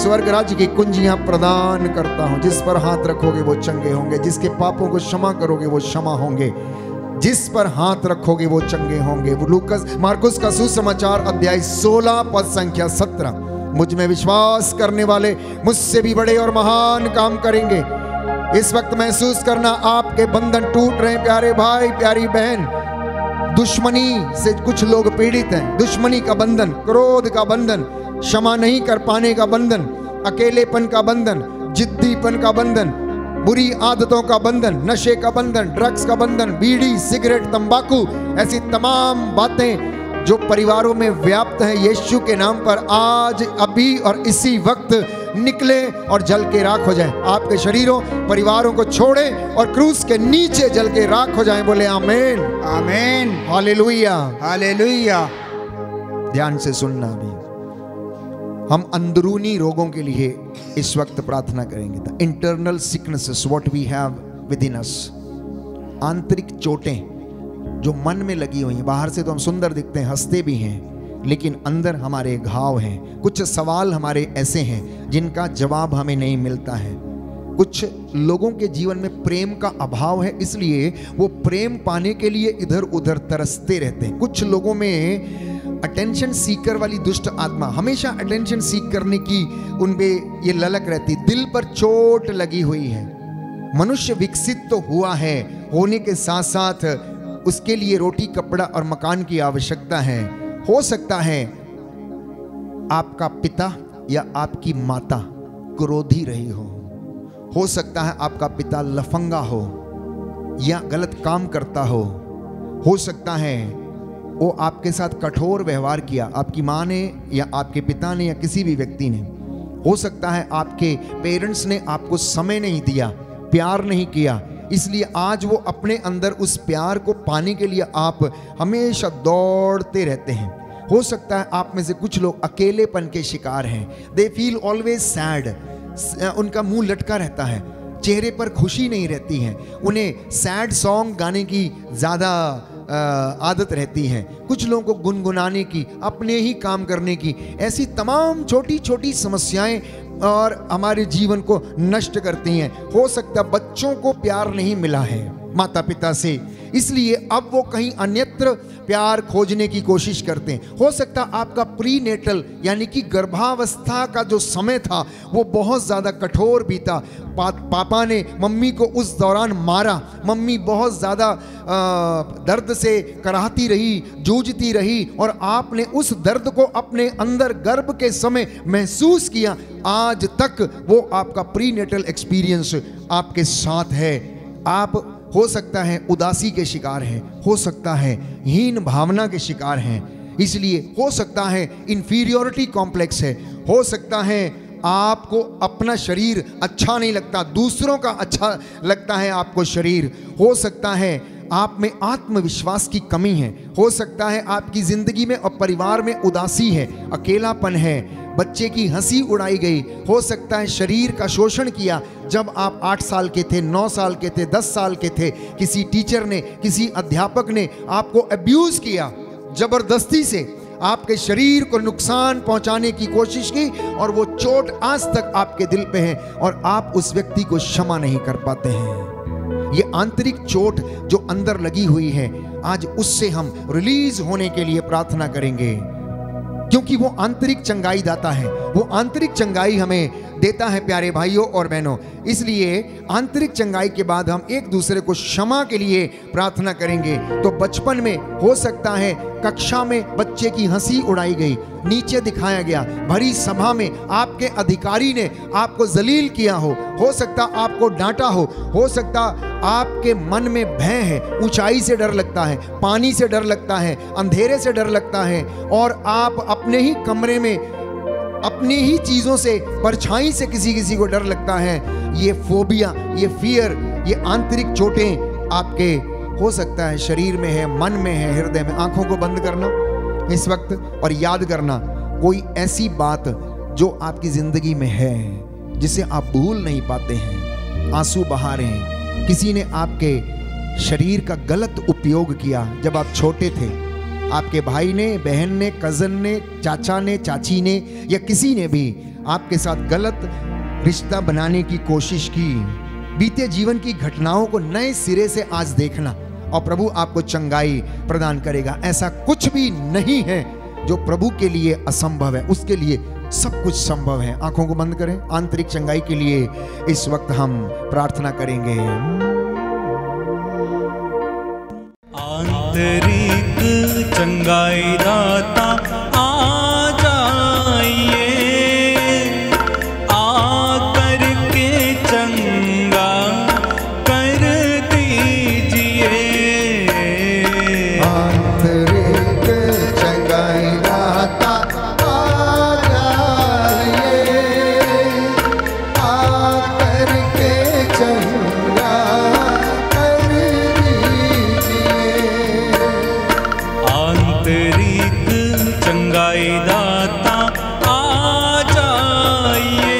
Speaker 3: स्वर्ग राज्य की कुंजियां प्रदान करता हूं। जिस पर हाथ रखोगे वो चंगे होंगे, जिसके पापों को क्षमा करोगे वो क्षमा होंगे, जिस पर हाथ रखोगे वो चंगे होंगे। वो मार्कुस का सुसमाचार अध्याय 16 पद संख्या 17। मुझ में विश्वास करने वाले मुझसे भी बड़े और महान काम करेंगे। इस वक्त महसूस करना आपके बंधन टूट रहे हैं प्यारे भाई प्यारी बहन। दुश्मनी से कुछ लोग पीड़ित हैं। दुश्मनी का बंधन, क्रोध का बंधन, क्षमा नहीं कर पाने का बंधन, अकेलेपन का बंधन, जिद्दीपन का बंधन, बुरी आदतों का बंधन, नशे का बंधन, ड्रग्स का बंधन, बीड़ी, सिगरेट, तंबाकू, ऐसी तमाम बातें जो परिवारों में व्याप्त हैं, यीशु के नाम पर आज अभी और इसी वक्त निकले और जल के राख हो जाएं। आपके शरीरों परिवारों को छोड़े और क्रूस के नीचे जल के राख हो जाएं। बोले आमीन,
Speaker 2: आमीन,
Speaker 3: हालेलुया,
Speaker 2: हालेलुया।
Speaker 3: ध्यान से सुनना। भी हम अंदरूनी रोगों के लिए इस वक्त प्रार्थना करेंगे। The internal sicknesses what we have within us, आंतरिक चोटें जो मन में लगी हुई हैं। बाहर से तो हम सुंदर दिखते हैं, हंसते भी हैं, लेकिन अंदर हमारे घाव हैं। कुछ सवाल हमारे ऐसे हैं जिनका जवाब हमें नहीं मिलता है। कुछ लोगों के जीवन में प्रेम का अभाव है, इसलिए वो प्रेम पाने के लिए इधर उधर तरसते रहते हैं। कुछ लोगों में अटेंशन सीकर वाली दुष्ट आत्मा, हमेशा अटेंशन सीख करने की उनमें ये ललक रहती, दिल पर चोट लगी हुई है। मनुष्य विकसित तो हुआ है, होने के साथ साथ उसके लिए रोटी, कपड़ा और मकान की आवश्यकता है। हो सकता है आपका पिता या आपकी माता क्रोधी रही हो सकता है आपका पिता लफंगा हो या गलत काम करता हो सकता है वो आपके साथ कठोर व्यवहार किया, आपकी माँ ने या आपके पिता ने या किसी भी व्यक्ति ने। हो सकता है आपके पेरेंट्स ने आपको समय नहीं दिया, प्यार नहीं किया, इसलिए आज वो अपने अंदर उस प्यार को पाने के लिए आप हमेशा दौड़ते रहते हैं। हो सकता है आप में से कुछ लोग अकेलेपन के शिकार हैं। दे फील ऑलवेज सैड, उनका मुंह लटका रहता है, चेहरे पर खुशी नहीं रहती है, उन्हें सैड सॉन्ग गाने की ज़्यादा आदत रहती है, कुछ लोगों को गुनगुनाने की, अपने ही काम करने की। ऐसी तमाम छोटी छोटी समस्याएं और हमारे जीवन को नष्ट करती हैं। हो सकता है बच्चों को प्यार नहीं मिला है माता पिता से, इसलिए अब वो कहीं अन्यत्र प्यार खोजने की कोशिश करते हैं। हो सकता आपका प्रीनेटल यानी कि गर्भावस्था का जो समय था वो बहुत ज़्यादा कठोर बीता। पापा ने मम्मी को उस दौरान मारा, मम्मी बहुत ज़्यादा दर्द से कराहती रही, जूझती रही, और आपने उस दर्द को अपने अंदर गर्भ के समय महसूस किया। आज तक वो आपका प्रीनेटल एक्सपीरियंस आपके साथ है। आप हो सकता है उदासी के शिकार हैं, हो सकता है हीन भावना के शिकार हैं, इसलिए हो सकता है इंफीरियोरिटी कॉम्प्लेक्स है, हो सकता है आपको अपना शरीर अच्छा नहीं लगता, दूसरों का अच्छा लगता है आपको शरीर। हो सकता है आप में आत्मविश्वास की कमी है, हो सकता है आपकी ज़िंदगी में और परिवार में उदासी है, अकेलापन है, बच्चे की हंसी उड़ाई गई। हो सकता है शरीर का शोषण किया जब आप 8 साल के थे, 9 साल के थे, 10 साल के थे। किसी टीचर ने, किसी अध्यापक ने आपको अब्यूज़ किया, ज़बरदस्ती से आपके शरीर को नुकसान पहुंचाने की कोशिश की, और वो चोट आज तक आपके दिल पे है और आप उस व्यक्ति को क्षमा नहीं कर पाते हैं। ये आंतरिक चोट जो अंदर लगी हुई है, आज उससे हम रिलीज होने के लिए प्रार्थना करेंगे, क्योंकि वो आंतरिक चंगाई दाता है। वो आंतरिक चंगाई हमें देता है प्यारे भाइयों और बहनों। इसलिए आंतरिक चंगाई के बाद हम एक दूसरे को क्षमा के लिए प्रार्थना करेंगे। तो बचपन में हो सकता है कक्षा में बच्चे की हंसी उड़ाई गई, नीचे दिखाया गया, भरी सभा में आपके अधिकारी ने आपको जलील किया हो सकता आपको डांटा हो सकता आपके मन में भय है, ऊंचाई से डर लगता है, पानी से डर लगता है, अंधेरे से डर लगता है, और आप अपने ही कमरे में अपनी ही चीज़ों से, परछाई से किसी को डर लगता है। ये फोबिया, ये फियर, ये आंतरिक चोटें आपके हो सकता है शरीर में है, मन में है, हृदय में। आंखों को बंद करना इस वक्त और याद करना कोई ऐसी बात जो आपकी ज़िंदगी में है जिसे आप भूल नहीं पाते हैं। आंसू बहा रहे हैं, किसी ने आपके शरीर का गलत उपयोग किया जब आप छोटे थे, आपके भाई ने, बहन ने, कज़न ने, चाचा ने, चाची ने, या किसी ने भी आपके साथ गलत रिश्ता बनाने की कोशिश की, बीते जीवन की घटनाओं को नए सिरे से आज देखना, और प्रभु आपको चंगाई प्रदान करेगा। ऐसा कुछ भी नहीं है जो प्रभु के लिए असंभव है, उसके लिए सब कुछ संभव है। आंखों को बंद करें, आंतरिक चंगाई के लिए इस वक्त हम प्रार्थना करेंगे।
Speaker 1: आंतरिक चंगाई दाता आ जाइए, आकर के चंगा कर दीजिए।
Speaker 3: आंतरिक चंगाई दाता आ जाइए, आकर के चंगा कर दीजिए।
Speaker 1: आंतरिक चंगाई दाता आ जाइए,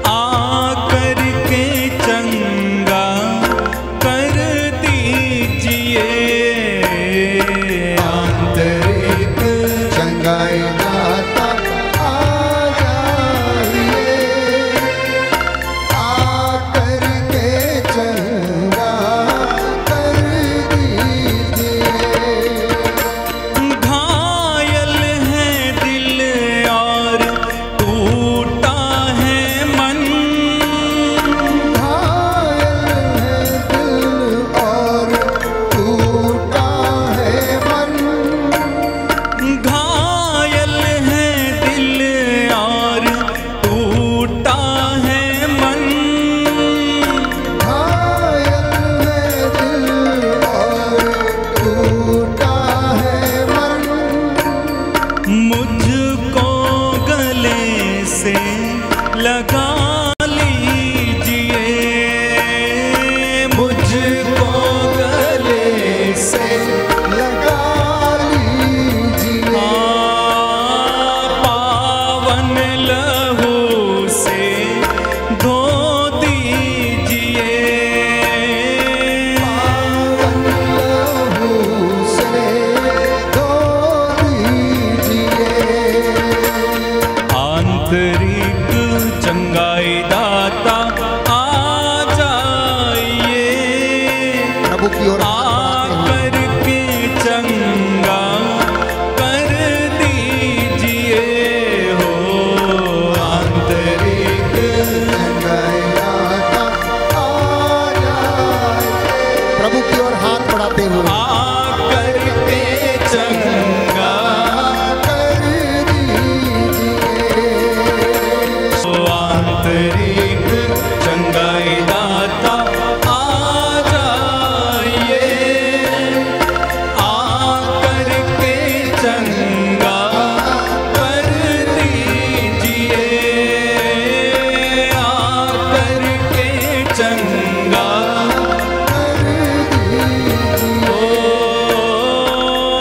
Speaker 1: आकर के चंगा कर दीजिए।
Speaker 3: आंतरिक चंगाई दाता आ जाइए, आकर के चंगा कर दीजिए।
Speaker 1: घायल है दिल और टूटा है मन,
Speaker 3: घायल है दिल और टूटा है मन,
Speaker 1: घायल है दिल और टूटा है मन।
Speaker 3: घायल है दिल और टूटा है मन।
Speaker 1: मुझको गले से लगा लीजिए, मुझको
Speaker 3: गले से लगा लीजिए।
Speaker 1: पावन लहू से धो दीजिए।
Speaker 3: पावन लहू से धो दीजिए।
Speaker 1: आंतरिक चंगाई दाता आ जाइए,
Speaker 3: प्रभु की ओर
Speaker 1: आकर के चंगा कर दीजिए हो। आंतरिक
Speaker 3: चंगाई दाता आ जाए। प्रभु की ओर हाथ बढ़ाते हुए
Speaker 1: आकर के चंगा
Speaker 3: कर दीजिए।
Speaker 1: आंतरिक चंगाई दाता आ जाइए, आकर के चंगा कर दीजिए। आकर के चंगा ओ,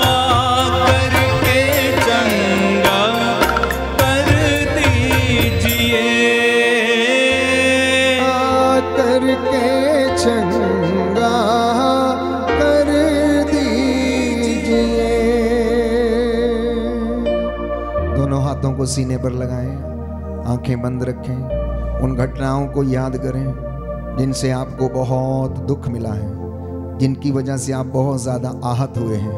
Speaker 1: आकर के चंगा कर दीजिए।
Speaker 3: आकर के चंगा कर दीजिए। दोनों हाथों को सीने पर लगाएं, आंखें बंद रखें, उन घटनाओं को याद करें जिनसे आपको बहुत दुख मिला है, जिनकी वजह से आप बहुत ज़्यादा आहत हुए हैं,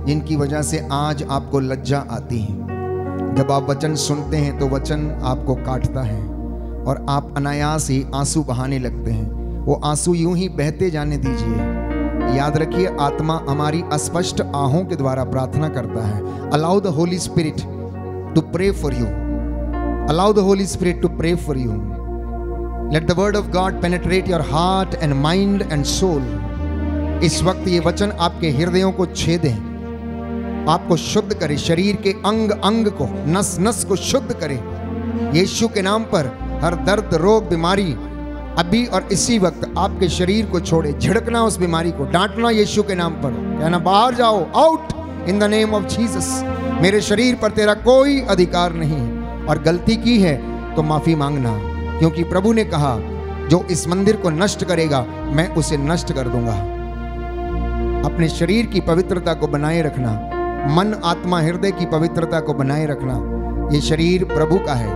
Speaker 3: जिनकी वजह से आज आपको लज्जा आती है। जब आप वचन सुनते हैं तो वचन आपको काटता है और आप अनायास ही आंसू बहाने लगते हैं। वो आंसू यूं ही बहते जाने दीजिए। याद रखिए, आत्मा हमारी अस्पष्ट आहों के द्वारा प्रार्थना करता है। Allow the holy spirit to pray for you, allow the holy spirit to pray for you. Let the word of God penetrate your heart and mind and soul. इस वक्त ये वचन आपके हृदयों को छेदे, आपको शुद्ध करे, शरीर के अंग अंग को, नस नस को शुद्ध करे। यीशु के नाम पर हर दर्द, रोग, बीमारी अभी और इसी वक्त आपके शरीर को छोड़े। झिड़कना उस बीमारी को, डांटना यीशु के नाम पर, कहना बाहर जाओ, out in the name of Jesus. मेरे शरीर पर तेरा कोई अधिकार नहीं। और गलती की है तो माफी मांगना, क्योंकि प्रभु ने कहा जो इस मंदिर को नष्ट करेगा मैं उसे नष्ट कर दूंगा। अपने शरीर की पवित्रता को बनाए रखना, मन आत्मा हृदय की पवित्रता को बनाए रखना। ये शरीर प्रभु का है,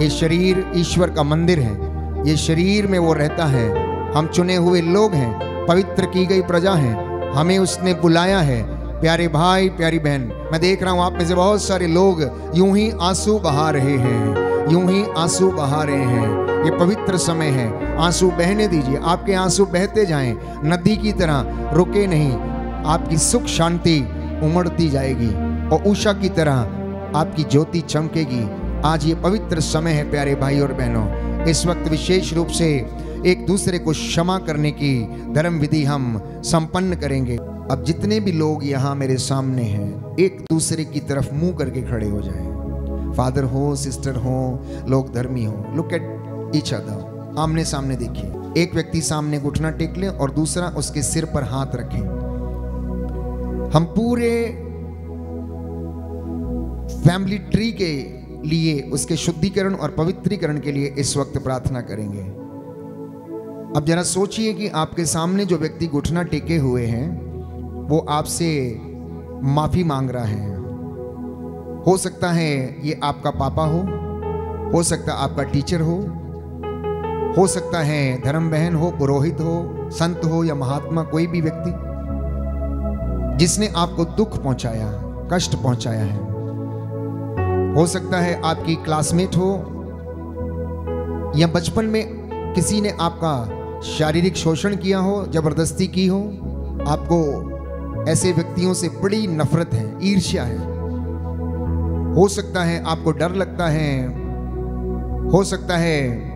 Speaker 3: ये शरीर ईश्वर का मंदिर है, ये शरीर में वो रहता है। हम चुने हुए लोग हैं, पवित्र की गई प्रजा हैं, हमें उसने बुलाया है। प्यारे भाई प्यारी बहन, मैं देख रहा हूँ आप में से बहुत सारे लोग यूं ही आंसू बहा रहे हैं, यूं ही आंसू बहा रहे हैं। ये पवित्र समय है, आंसू बहने दीजिए। आपके आंसू बहते जाएं, नदी की तरह रुके नहीं। आपकी सुख शांति उमड़ती जाएगी और उषा की तरह आपकी ज्योति चमकेगी। आज ये पवित्र समय है प्यारे भाई और बहनों। इस वक्त विशेष रूप से एक दूसरे को क्षमा करने की धर्म विधि हम संपन्न करेंगे। अब जितने भी लोग यहाँ मेरे सामने हैं, एक दूसरे की तरफ मुंह करके खड़े हो जाएं। फादर हो, सिस्टर हो, लोग धर्मी हो, लुक एट ईच अदर। आमने सामने देखिए। एक व्यक्ति सामने घुटना टेक ले और दूसरा उसके सिर पर हाथ रखें। हम पूरे फैमिली ट्री के लिए, उसके शुद्धिकरण और पवित्रीकरण के लिए इस वक्त प्रार्थना करेंगे। अब जरा सोचिए कि आपके सामने जो व्यक्ति घुटना टेके हुए हैं वो आपसे माफी मांग रहा है। हो सकता है ये आपका पापा हो सकता है आपका टीचर हो सकता है धर्म बहन हो, पुरोहित हो, संत हो या महात्मा, कोई भी व्यक्ति जिसने आपको दुख पहुंचाया, कष्ट पहुंचाया है। हो सकता है आपकी क्लासमेट हो या बचपन में किसी ने आपका शारीरिक शोषण किया हो, जबरदस्ती की हो। आपको ऐसे व्यक्तियों से बड़ी नफरत है, ईर्ष्या है। हो सकता है आपको डर लगता है, हो सकता है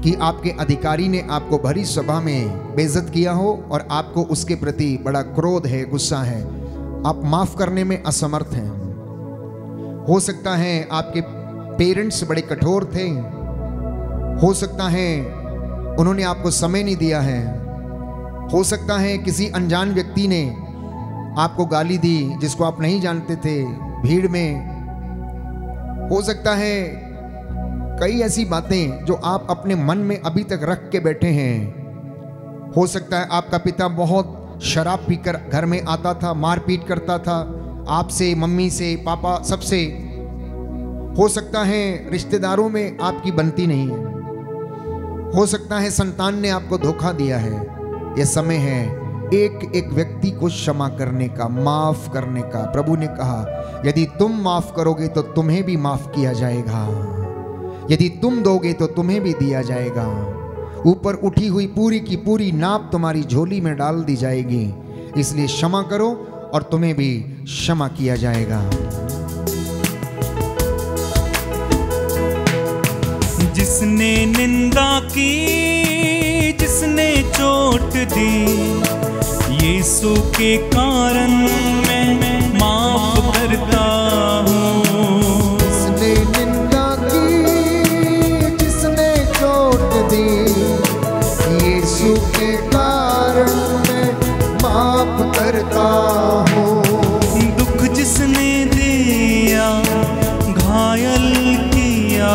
Speaker 3: कि आपके अधिकारी ने आपको भरी सभा में बेइज्जत किया हो और आपको उसके प्रति बड़ा क्रोध है, गुस्सा है, आप माफ करने में असमर्थ हैं। हो सकता है आपके पेरेंट्स बड़े कठोर थे, हो सकता है उन्होंने आपको समय नहीं दिया है, हो सकता है किसी अनजान व्यक्ति ने आपको गाली दी जिसको आप नहीं जानते थे भीड़ में। हो सकता है कई ऐसी बातें जो आप अपने मन में अभी तक रख के बैठे हैं। हो सकता है आपका पिता बहुत शराब पीकर घर में आता था, मारपीट करता था आपसे, मम्मी से, पापा, सबसे। हो सकता है रिश्तेदारों में आपकी बनती नहीं है, हो सकता है संतान ने आपको धोखा दिया है। यह समय है एक एक व्यक्ति को क्षमा करने का, माफ करने का। प्रभु ने कहा यदि तुम माफ करोगे तो तुम्हें भी माफ किया जाएगा, यदि तुम दोगे तो तुम्हें भी दिया जाएगा। ऊपर उठी हुई पूरी की पूरी नाप तुम्हारी झोली में डाल दी जाएगी। इसलिए क्षमा करो और तुम्हें भी क्षमा किया जाएगा।
Speaker 1: जिसने निंदा की, जिसने चोट दी, यीशु के कारण मैं माफ करता हूँ।
Speaker 3: जिसने निंदा की, जिसने चोट दी, यीशु के कारण मैं माफ करता हूँ।
Speaker 1: दुख जिसने दिया, घायल किया,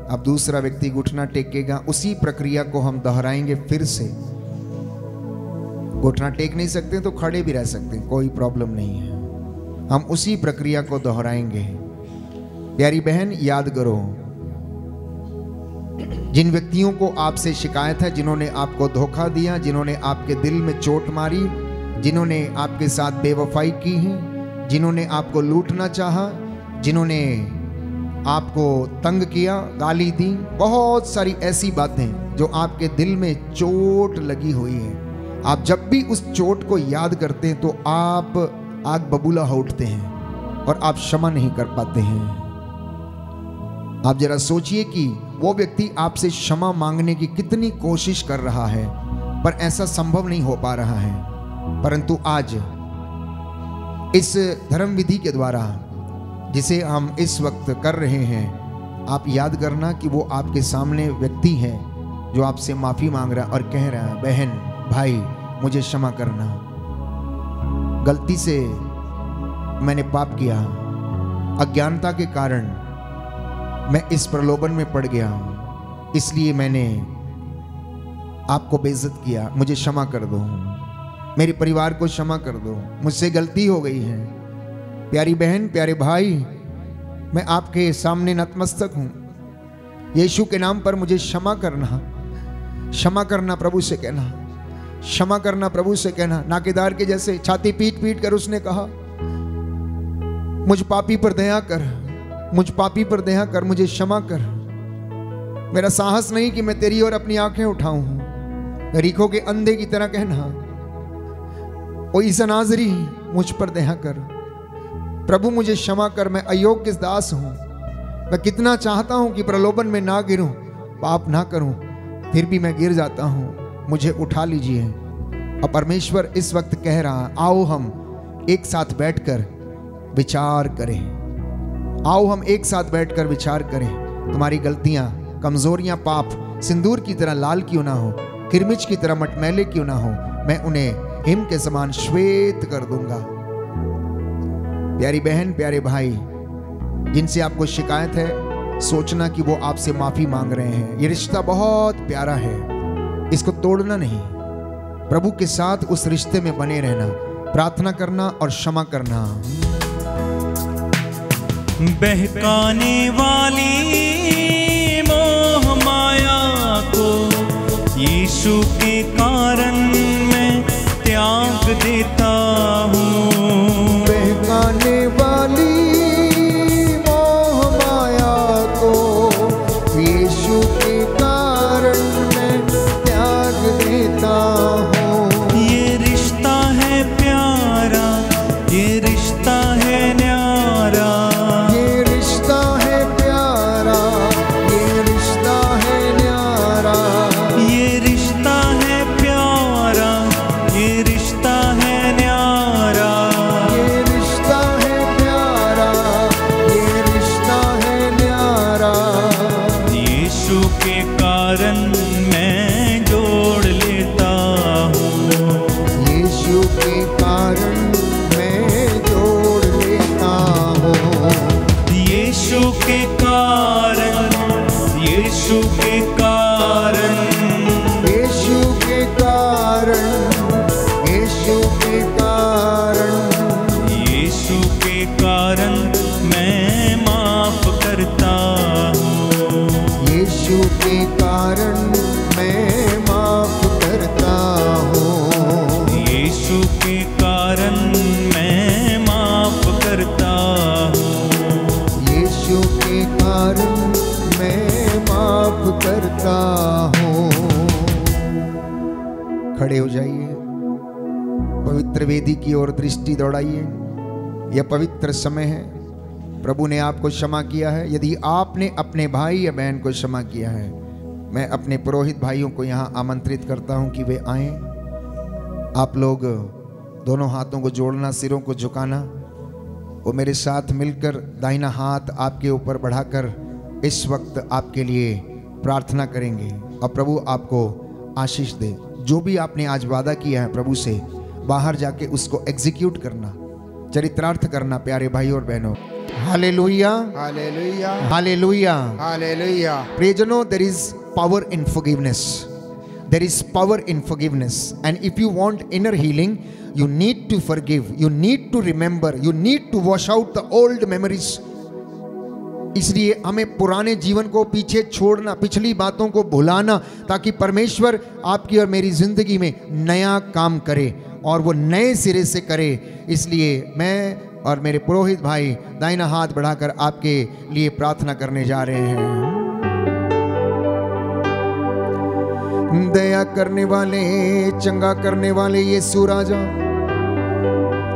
Speaker 3: अब दूसरा व्यक्ति घुटना टेकेगा। उसी प्रक्रिया को हम दोहराएंगे फिर से। घुटना टेक नहीं सकते तो खड़े भी रह सकते हैं, कोई प्रॉब्लम नहीं है। हम उसी प्रक्रिया को दोहराएंगे। प्यारी बहन याद करो,
Speaker 2: जिन व्यक्तियों को आपसे शिकायत है, जिन्होंने आपको धोखा दिया, जिन्होंने आपके दिल में चोट मारी, जिन्होंने आपके साथ बेवफाई की है, जिन्होंने आपको लूटना चाहा, जिन्होंने आपको तंग किया, गाली दी, बहुत सारी ऐसी बातें जो आपके दिल में चोट लगी हुई है। आप जब भी उस चोट को याद करते हैं तो आप आग बबूला हो उठते हैं और आप क्षमा नहीं कर पाते हैं। आप जरा सोचिए कि वो व्यक्ति आपसे क्षमा मांगने की कितनी कोशिश कर रहा है, पर ऐसा संभव नहीं हो पा रहा है। परंतु आज इस धर्म विधि के द्वारा जिसे हम इस वक्त कर रहे हैं, आप याद करना कि वो आपके सामने व्यक्ति है जो आपसे माफी मांग रहा है और कह रहा है, बहन भाई मुझे क्षमा करना, गलती से मैंने पाप किया, अज्ञानता के कारण मैं इस प्रलोभन में पड़ गया, इसलिए मैंने आपको बेइज्जत किया, मुझे क्षमा कर दो, मेरे परिवार को क्षमा कर दो, मुझसे गलती हो गई है। प्यारी बहन, प्यारे भाई, मैं आपके सामने नतमस्तक हूं, यीशु के नाम पर मुझे क्षमा करना, क्षमा करना प्रभु से कहना, क्षमा करना प्रभु से कहना। नाकेदार के जैसे छाती पीट पीट कर उसने कहा, मुझ पापी पर दया कर, मुझ पापी पर दया कर, मुझे क्षमा कर। मेरा साहस नहीं कि मैं तेरी ओर अपनी आंखें उठाऊं। रीखों के अंधे की तरह कहना, ओ ईसा नाज़री मुझ पर दया कर, प्रभु मुझे क्षमा कर, मैं अयोग्य दास हूं। मैं कितना चाहता हूं कि प्रलोभन में ना गिरूं, पाप ना करूं, फिर भी मैं गिर जाता हूं, मुझे उठा लीजिए। और परमेश्वर इस वक्त कह रहा, आओ हम एक साथ बैठकर विचार करें, आओ हम एक साथ बैठकर विचार करें। तुम्हारी गलतियां, कमजोरियां, पाप सिंदूर की तरह लाल क्यों ना हो, किरमिच की तरह मटमैले क्यों ना हो, मैं उन्हें हिम के समान श्वेत कर दूंगा। प्यारी बहन, प्यारे भाई, जिनसे आपको शिकायत है, सोचना कि वो आपसे माफी मांग रहे हैं। ये रिश्ता बहुत प्यारा है, इसको तोड़ना नहीं, प्रभु के साथ उस रिश्ते में बने रहना, प्रार्थना करना और क्षमा करना।
Speaker 1: बहकाने वाली मोह माया को यीशु के कारण मैं त्याग देता हूँ।
Speaker 3: बहकाने वाली मोह माया को यीशु के कारण मैं त्याग देता हूँ।
Speaker 1: ये रिश्ता है प्यारा, ये रिश्ता है न्यारा,
Speaker 3: ये रिश्ता है प्यारा, ये रिश्ता है न्यारा,
Speaker 1: ये रिश्ता है प्यारा, ये रिश्ता है न्यारा,
Speaker 3: ये रिश्ता है प्यारा, ये रिश्ता है न्यारा।
Speaker 1: यीशु के कारण मैं जोड़ लेता हूँ,
Speaker 3: यीशु के कारण मैं जोड़ लेता हूँ।
Speaker 1: यीशु के कारण, यीशु के कारण,
Speaker 3: यीशु के कारण, यीशु के कारण,
Speaker 1: यीशु के कारण मैं माफ करता हूँ,
Speaker 3: यीशु के कारण मैं माफ करता हूँ।
Speaker 1: यीशु के कारण मैं माफ करता हूँ,
Speaker 3: यीशु के कारण मैं माफ करता हूँ। खड़े हो जाइए, पवित्र वेदी की ओर दृष्टि दौड़ाइए। यह पवित्र समय है, प्रभु ने आपको क्षमा किया है। यदि आपने अपने भाई या बहन को क्षमा किया है, मैं अपने पुरोहित भाइयों को यहाँ आमंत्रित करता हूँ कि वे आएं। आप लोग दोनों हाथों को जोड़ना, सिरों को झुकाना, वो मेरे साथ मिलकर दाहिना हाथ आपके ऊपर बढ़ाकर इस वक्त आपके लिए प्रार्थना करेंगे और प्रभु आपको आशीष दे। जो भी आपने आज वादा किया है प्रभु से, बाहर जाके उसको एग्जीक्यूट करना, चरितार्थ करना। प्यारे भाई और बहनों, हालेलुया,
Speaker 4: हालेलुया,
Speaker 3: हालेलुया,
Speaker 4: हालेलुया।
Speaker 3: प्रियजनों, there is power in forgiveness. There is power in forgiveness. And if you want inner healing, you need to forgive. You need to remember. You need to wash out the old memories. इसलिए हमें पुराने जीवन को पीछे छोड़ना, पिछली बातों को भुलाना, ताकि परमेश्वर आपकी और मेरी जिंदगी में नया काम करे और वो नए सिरे से करे। इसलिए मैं और मेरे पुरोहित भाई दाहिना हाथ बढ़ाकर आपके लिए प्रार्थना करने जा रहे हैं। दया करने वाले, चंगा करने वाले यीशु राजा,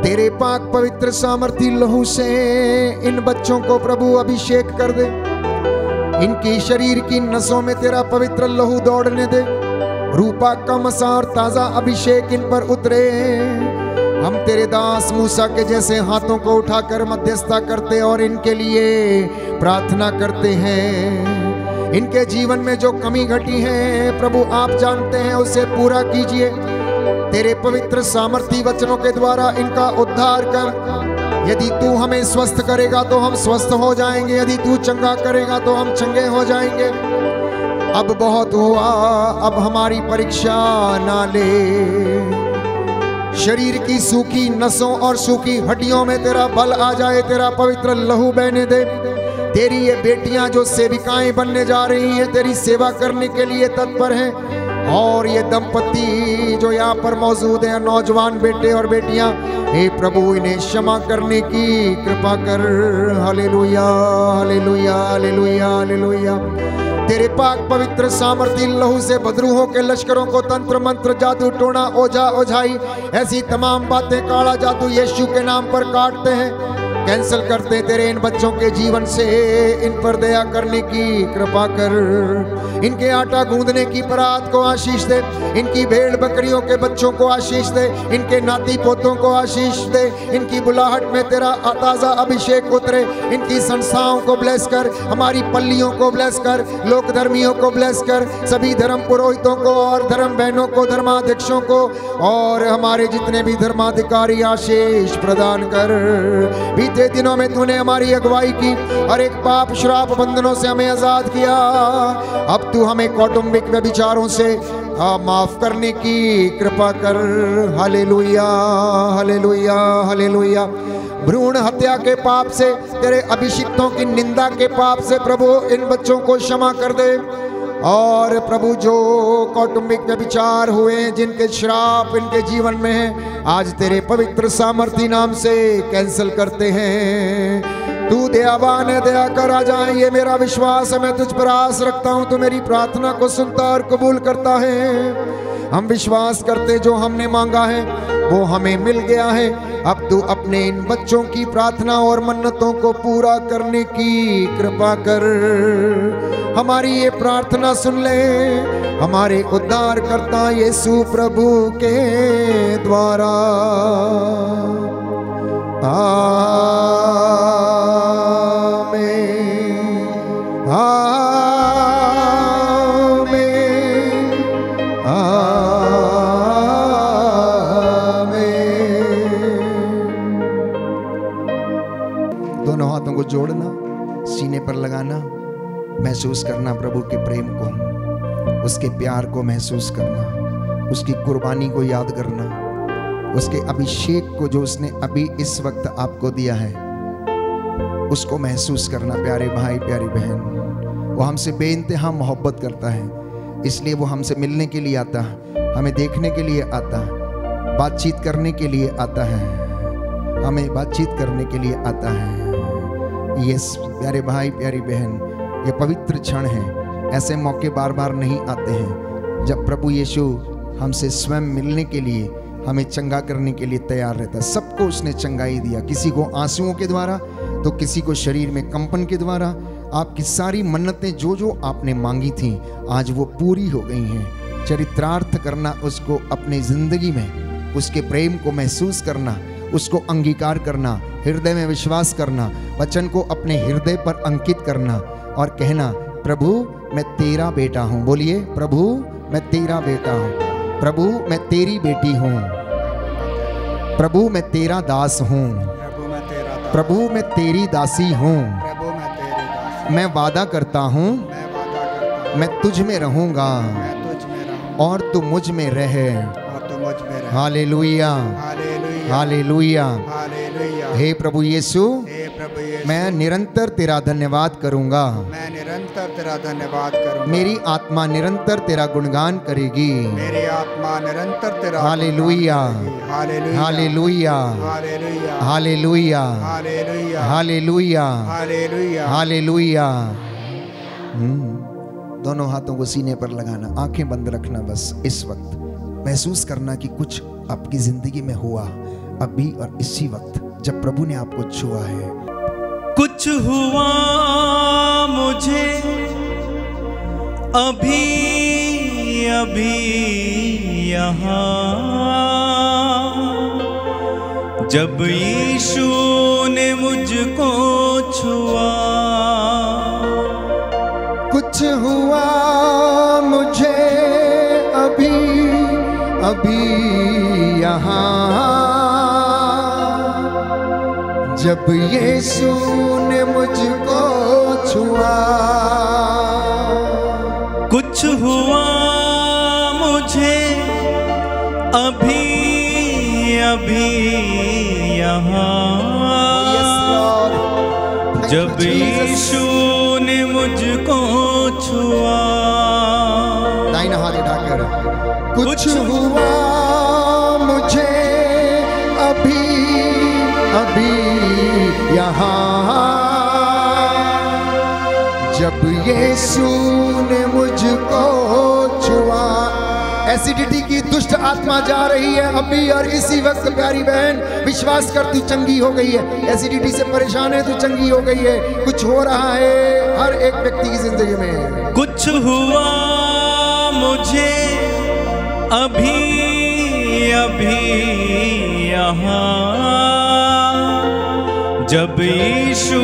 Speaker 3: तेरे पाक पवित्र सामर्थी लहू से इन बच्चों को प्रभु अभिषेक कर दे। इनकी शरीर की नसों में तेरा पवित्र लहू दौड़ने दे। रूपा का मसा और ताजा अभिषेक इन पर उतरे। हम तेरे दास मूसा के जैसे हाथों को उठाकर मध्यस्थता करते और इनके लिए प्रार्थना करते हैं। इनके जीवन में जो कमी घटी है प्रभु आप जानते हैं, उसे पूरा कीजिए। तेरे पवित्र सामर्थी वचनों के द्वारा इनका उद्धार कर। यदि तू हमें स्वस्थ करेगा तो हम स्वस्थ हो जाएंगे, यदि तू चंगा करेगा तो हम चंगे हो जाएंगे। अब बहुत हुआ, अब हमारी परीक्षा ना ले। शरीर की सूखी नसों और सूखी हड्डियों में तेरा बल आ जाए, तेरा पवित्र लहू बहने दे। तेरी ये बेटियां जो सेविकाएं बनने जा रही हैं, तेरी सेवा करने के लिए तत्पर हैं। और ये दंपति जो यहाँ पर मौजूद हैं, नौजवान बेटे और बेटियां, हे प्रभु इन्हें क्षमा करने की कृपा कर। Hallelujah, hallelujah, hallelujah, hallelujah. तेरे पाक पवित्र सामर्थी लहू से बदरूहों के लश्करों को तंत्र मंत्र, जादू टोना, ओझा ओझाई, ऐसी तमाम बातें, काला जादू यीशु के नाम पर काटते हैं, कैंसिल करते। तेरे इन बच्चों के जीवन से इन पर दया करने की कृपा कर। इनके आटा गूंदने की परात को आशीष दे। इनकी भेड़ बकरियों के बच्चों को आशीष दे। इनके नाती पोतों को आशीष दे। इनकी बुलाहट में तेरा ताजा अभिषेक उतरे। इनकी संस्थाओं को ब्लेस कर, हमारी पल्लियों को ब्लेस कर, लोक धर्मियों को ब्लेस कर, सभी धर्म पुरोहितों को और धर्म बहनों को, धर्माध्यक्षों को और हमारे जितने भी धर्माधिकारी आशीष प्रदान कर। बीते दिनों में तूने हमारी अगुवाई की और एक पाप श्राप बंधनों से हमें आजाद किया। अब तू हमें कौटुंबिक व्यभिचारों से माफ करने की कृपा कर। Hallelujah, hallelujah, hallelujah. भ्रूण हत्या के पाप से, तेरे अभिषिक्तों की निंदा के पाप से प्रभु इन बच्चों को क्षमा कर दे। और प्रभु जो कौटुंबिक व्यभिचार हुए, जिनके श्राप इनके जीवन में है, आज तेरे पवित्र सामर्थी नाम से कैंसिल करते हैं। तू दयावान है, दया कर आ जाए, ये मेरा विश्वास है। मैं तुझ पर आस रखता हूँ, तू मेरी प्रार्थना को सुनता और कबूल करता है। हम विश्वास करते जो हमने मांगा है वो हमें मिल गया है। अब तू अपने इन बच्चों की प्रार्थना और मन्नतों को पूरा करने की कृपा कर। हमारी ये प्रार्थना सुन ले, हमारे उद्धार करता यीशु प्रभु के द्वारा। आमीन, आमीन, आमीन।
Speaker 2: दोनों हाथों को जोड़ना, सीने पर लगाना, महसूस करना प्रभु के प्रेम को, उसके प्यार को महसूस करना, उसकी कुर्बानी को याद करना, उसके अभिषेक को जो उसने अभी इस वक्त आपको दिया है उसको महसूस करना। प्यारे भाई, प्यारी बहन, वो हमसे बेइंतहा मोहब्बत करता है, इसलिए वो हमसे मिलने के लिए आता है, हमें देखने के लिए आता है, बातचीत करने के लिए आता है, हमें बातचीत करने के लिए आता है। यस प्यारे भाई, प्यारी बहन, ये पवित्र क्षण है। ऐसे मौके बार बार नहीं आते हैं जब प्रभु यीशु हमसे स्वयं मिलने के लिए, हमें चंगा करने के लिए तैयार रहता है। सबको उसने चंगाई दिया, किसी को आंसुओं के द्वारा, तो किसी को शरीर में कंपन के द्वारा। आपकी सारी मन्नतें जो जो आपने मांगी थीं आज वो पूरी हो गई हैं। चरित्रार्थ करना, उसको अपनी जिंदगी में, उसके प्रेम को महसूस करना, उसको अंगीकार करना, हृदय में विश्वास करना, वचन को अपने हृदय पर अंकित करना और कहना, प्रभु मैं तेरा बेटा हूँ। बोलिए, प्रभु मैं तेरा बेटा हूँ, प्रभु मैं तेरी बेटी हूँ, प्रभु मैं तेरा दास हूँ, प्रभु मैं तेरी दासी हूँ। मैं वादा करता हूँ मैं तुझ में रहूँगा और तू मुझ में रह। Hallelujah, hallelujah. हे प्रभु यीशु,
Speaker 4: प्रभु यीशु,
Speaker 3: मैं निरंतर तेरा धन्यवाद करूंगा।
Speaker 4: मैं निरंतर तेरा धन्यवाद करूंगा।
Speaker 3: मेरी आत्मा निरंतर तेरा गुणगान करेगी।
Speaker 4: मेरी आत्मा निरंतर तेरा
Speaker 3: hallelujah,
Speaker 4: hallelujah,
Speaker 3: hallelujah,
Speaker 4: hallelujah,
Speaker 3: hallelujah,
Speaker 4: hallelujah,
Speaker 3: hallelujah,
Speaker 4: hallelujah.
Speaker 3: Hallelujah. दोनों हाथों को सीने पर लगाना, आंखें बंद रखना। बस इस वक्त महसूस करना कि कुछ आपकी जिंदगी में हुआ अभी और इसी वक्त जब प्रभु ने आपको छुआ है।
Speaker 1: कुछ हुआ मुझे अभी अभी यहाँ, जब यीशु ने मुझको छुआ।
Speaker 3: कुछ हुआ मुझे अभी अभी यहाँ, जब यीशु ने मुझको छुआ।
Speaker 1: कुछ हुआ मुझे अभी अभी यहाँ, जब यीशु ने मुझको छुआ।
Speaker 3: दाहिना हाथ उठाकर, कुछ हुआ मुझे अभी अभी यहाँ, जब यीशु ने मुझको छुआ। एसिडिटी की दुष्ट आत्मा जा रही है अभी और इसी वक्त। प्यारी बहन विश्वास कर, तू चंगी हो गई है। एसिडिटी से परेशान है, तू चंगी हो गई है। कुछ हो रहा है हर एक व्यक्ति की जिंदगी में।
Speaker 1: कुछ हुआ मुझे अभी अभी यहाँ, जब यीशु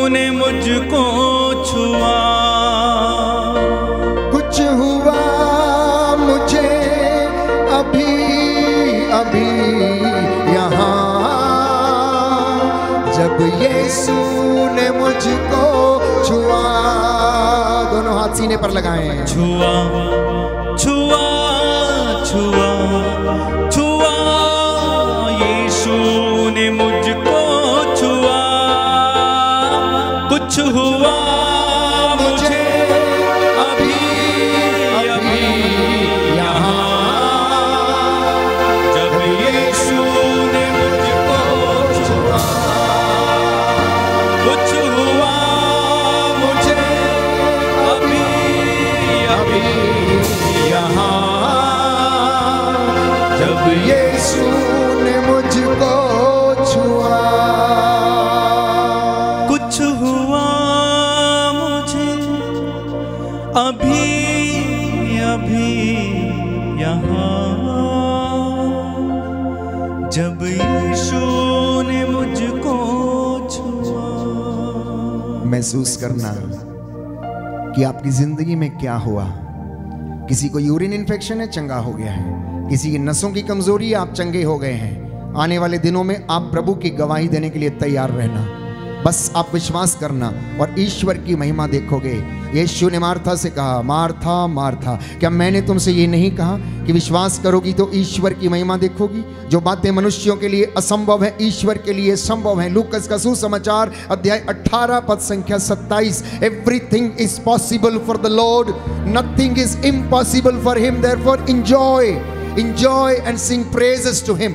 Speaker 1: ने मुझको छुआ।
Speaker 3: कुछ हुआ मुझे अभी अभी यहाँ, जब यीशु ने मुझको छुआ। दोनों हाथ सीने पर लगाएं।
Speaker 1: छुआ छुआ छुआ छुआ, यीशु ने मुझको छुआ। कुछ हुआ मुझे अभी अभी यहाँ, जब यीशु ने मुझको छुआ। कुछ हुआ मुझे अभी अभी यहाँ, जब
Speaker 3: यीशु ने मुझको छुआ।
Speaker 1: कुछ हुआ मुझे अभी अभी यहाँ, जब यीशु ने मुझको छुआ।
Speaker 3: महसूस करना कि आपकी जिंदगी में क्या हुआ। किसी को यूरिन इन्फेक्शन है, चंगा हो गया है। किसी की नसों की कमजोरी है, आप चंगे हो गए हैं। आने वाले दिनों में आप प्रभु की गवाही देने के लिए तैयार रहना। बस आप विश्वास करना और ईश्वर की महिमा देखोगे। यीशु ने मार्था से कहा, मार्था मार्था, क्या मैंने तुमसे ये नहीं कहा कि विश्वास करोगी तो ईश्वर की महिमा देखोगी? जो बातें मनुष्यों के लिए असंभव है, ईश्वर के लिए संभव है। लूकस का सुसमाचार अध्याय 18 पद संख्या 27। Everything is possible for the lord, nothing is impossible for him, therefore enjoy and sing praises to him.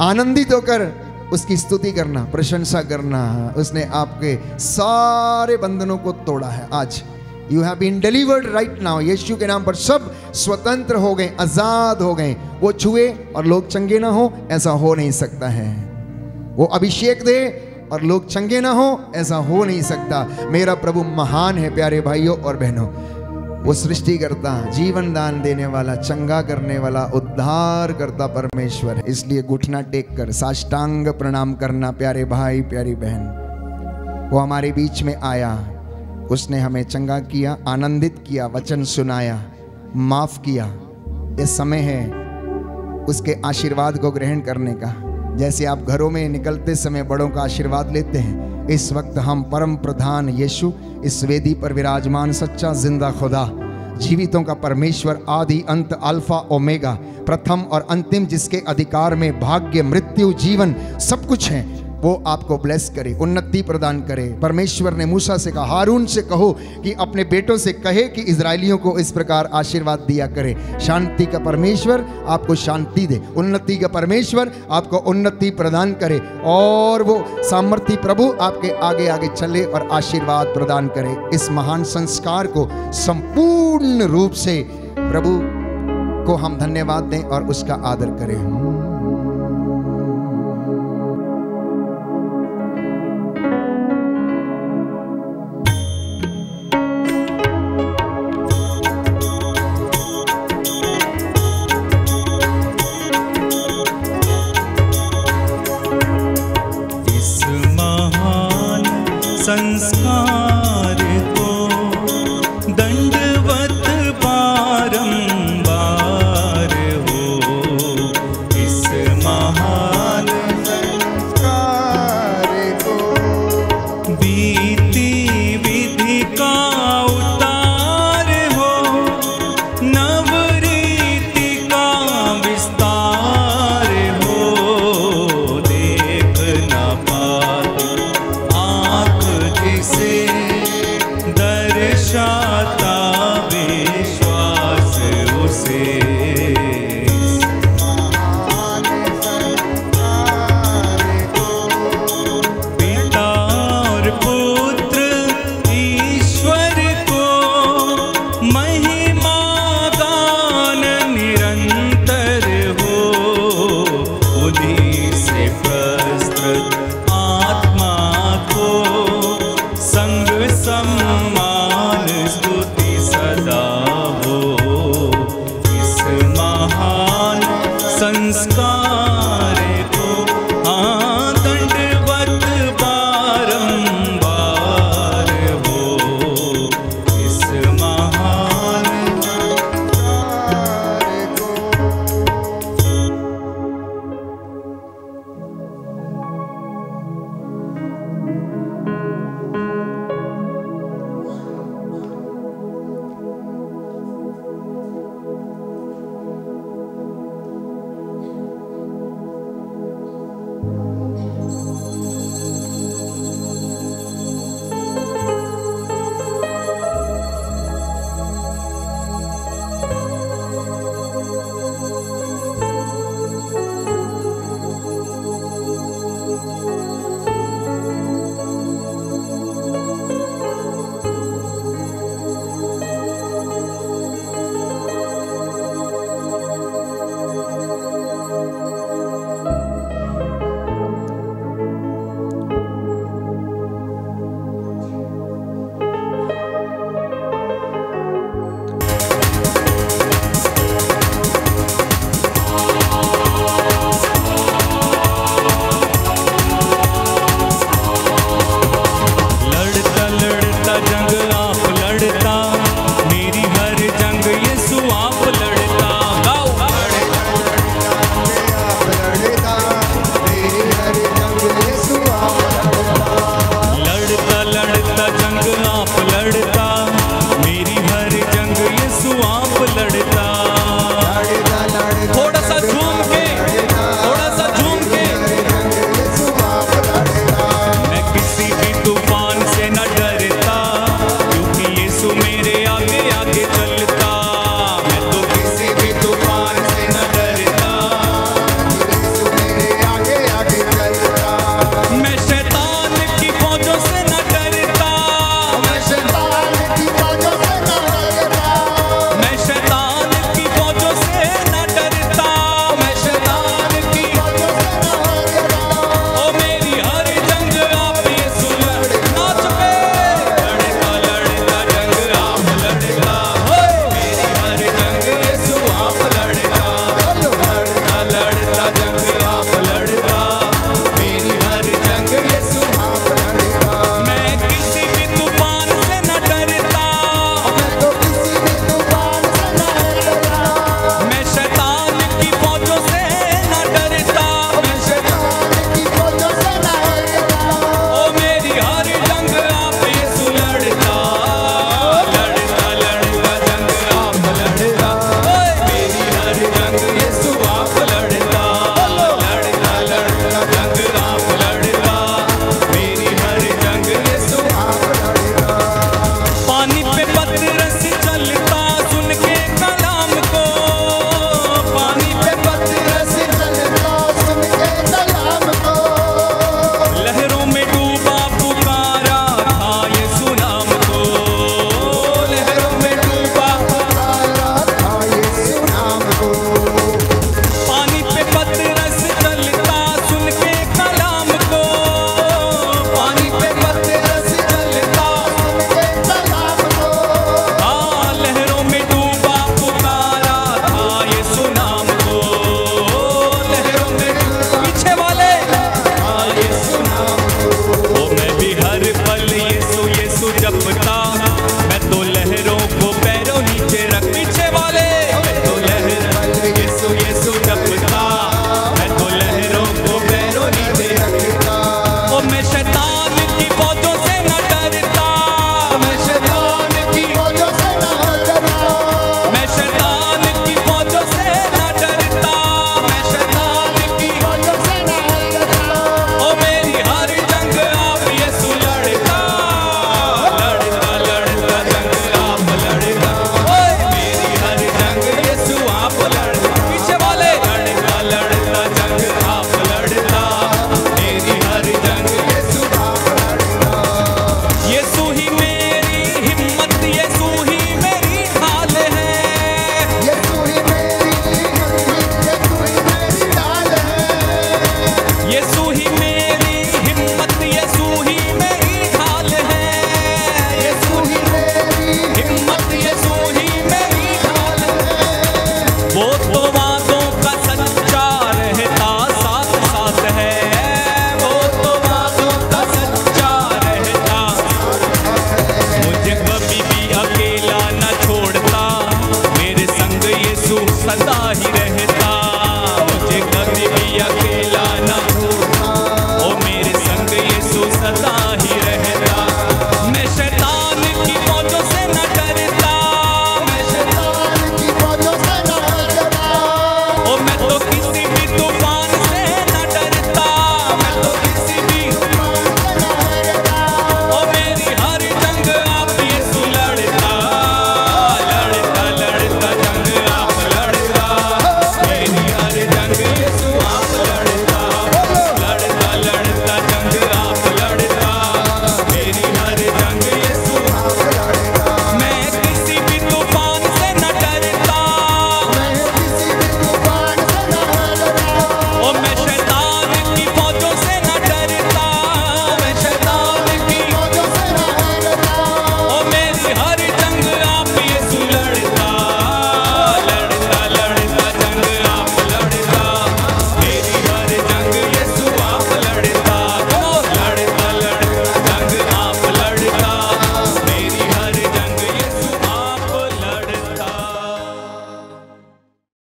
Speaker 3: आनंदित होकर उसकी स्तुति करना, प्रशंसा करना। उसने आपके सारे बंधनों को तोड़ा है। आज you have been delivered right now. यीशु के नाम पर सब स्वतंत्र हो गए, आजाद हो गए। वो छुए और लोग चंगे ना हो, ऐसा हो नहीं सकता है। वो अभिषेक दे और लोग चंगे ना हो, ऐसा हो नहीं सकता। मेरा प्रभु महान है प्यारे भाइयों और बहनों। वो सृष्टि करता, जीवन दान देने वाला, चंगा करने वाला, उद्धार करता परमेश्वर है। इसलिए घुटना टेक कर साष्टांग प्रणाम करना प्यारे भाई प्यारी बहन। वो हमारे बीच में आया, उसने हमें चंगा किया, आनंदित किया, वचन सुनाया, माफ किया। ये समय है उसके आशीर्वाद को ग्रहण करने का। जैसे आप घरों में निकलते समय बड़ों का आशीर्वाद लेते हैं, इस वक्त हम परम प्रधान यीशु, इस वेदी पर विराजमान सच्चा जिंदा खुदा, जीवितों का परमेश्वर, आदि अंत, अल्फा ओमेगा, प्रथम और अंतिम, जिसके अधिकार में भाग्य, मृत्यु, जीवन सब कुछ है, वो आपको ब्लेस करे, उन्नति प्रदान करे। परमेश्वर ने मूसा से कहा, हारून से कहो कि अपने बेटों से कहे कि इजरायलियों को इस प्रकार आशीर्वाद दिया करे। शांति का परमेश्वर आपको शांति दे, उन्नति का परमेश्वर आपको उन्नति प्रदान करे, और वो सामर्थी प्रभु आपके आगे आगे चले और आशीर्वाद प्रदान करे। इस महान संस्कार को संपूर्ण रूप से प्रभु को हम धन्यवाद दें और उसका आदर करें।
Speaker 1: संस्कार को दंडवत बारंबार हो, इस महान
Speaker 3: संस्कार को
Speaker 1: बीती विधि का उतार हो, नवरीति का विस्तार हो, देख न पाती से दर्शाता विश्वास उसे, पिता और पुत्र ईश्वर को महिमा गान निरंतर हो, उन्हीं से प्रस्तुत आत्मा को संग सम्मान स्तुति सदा हो, इस महान संस्कार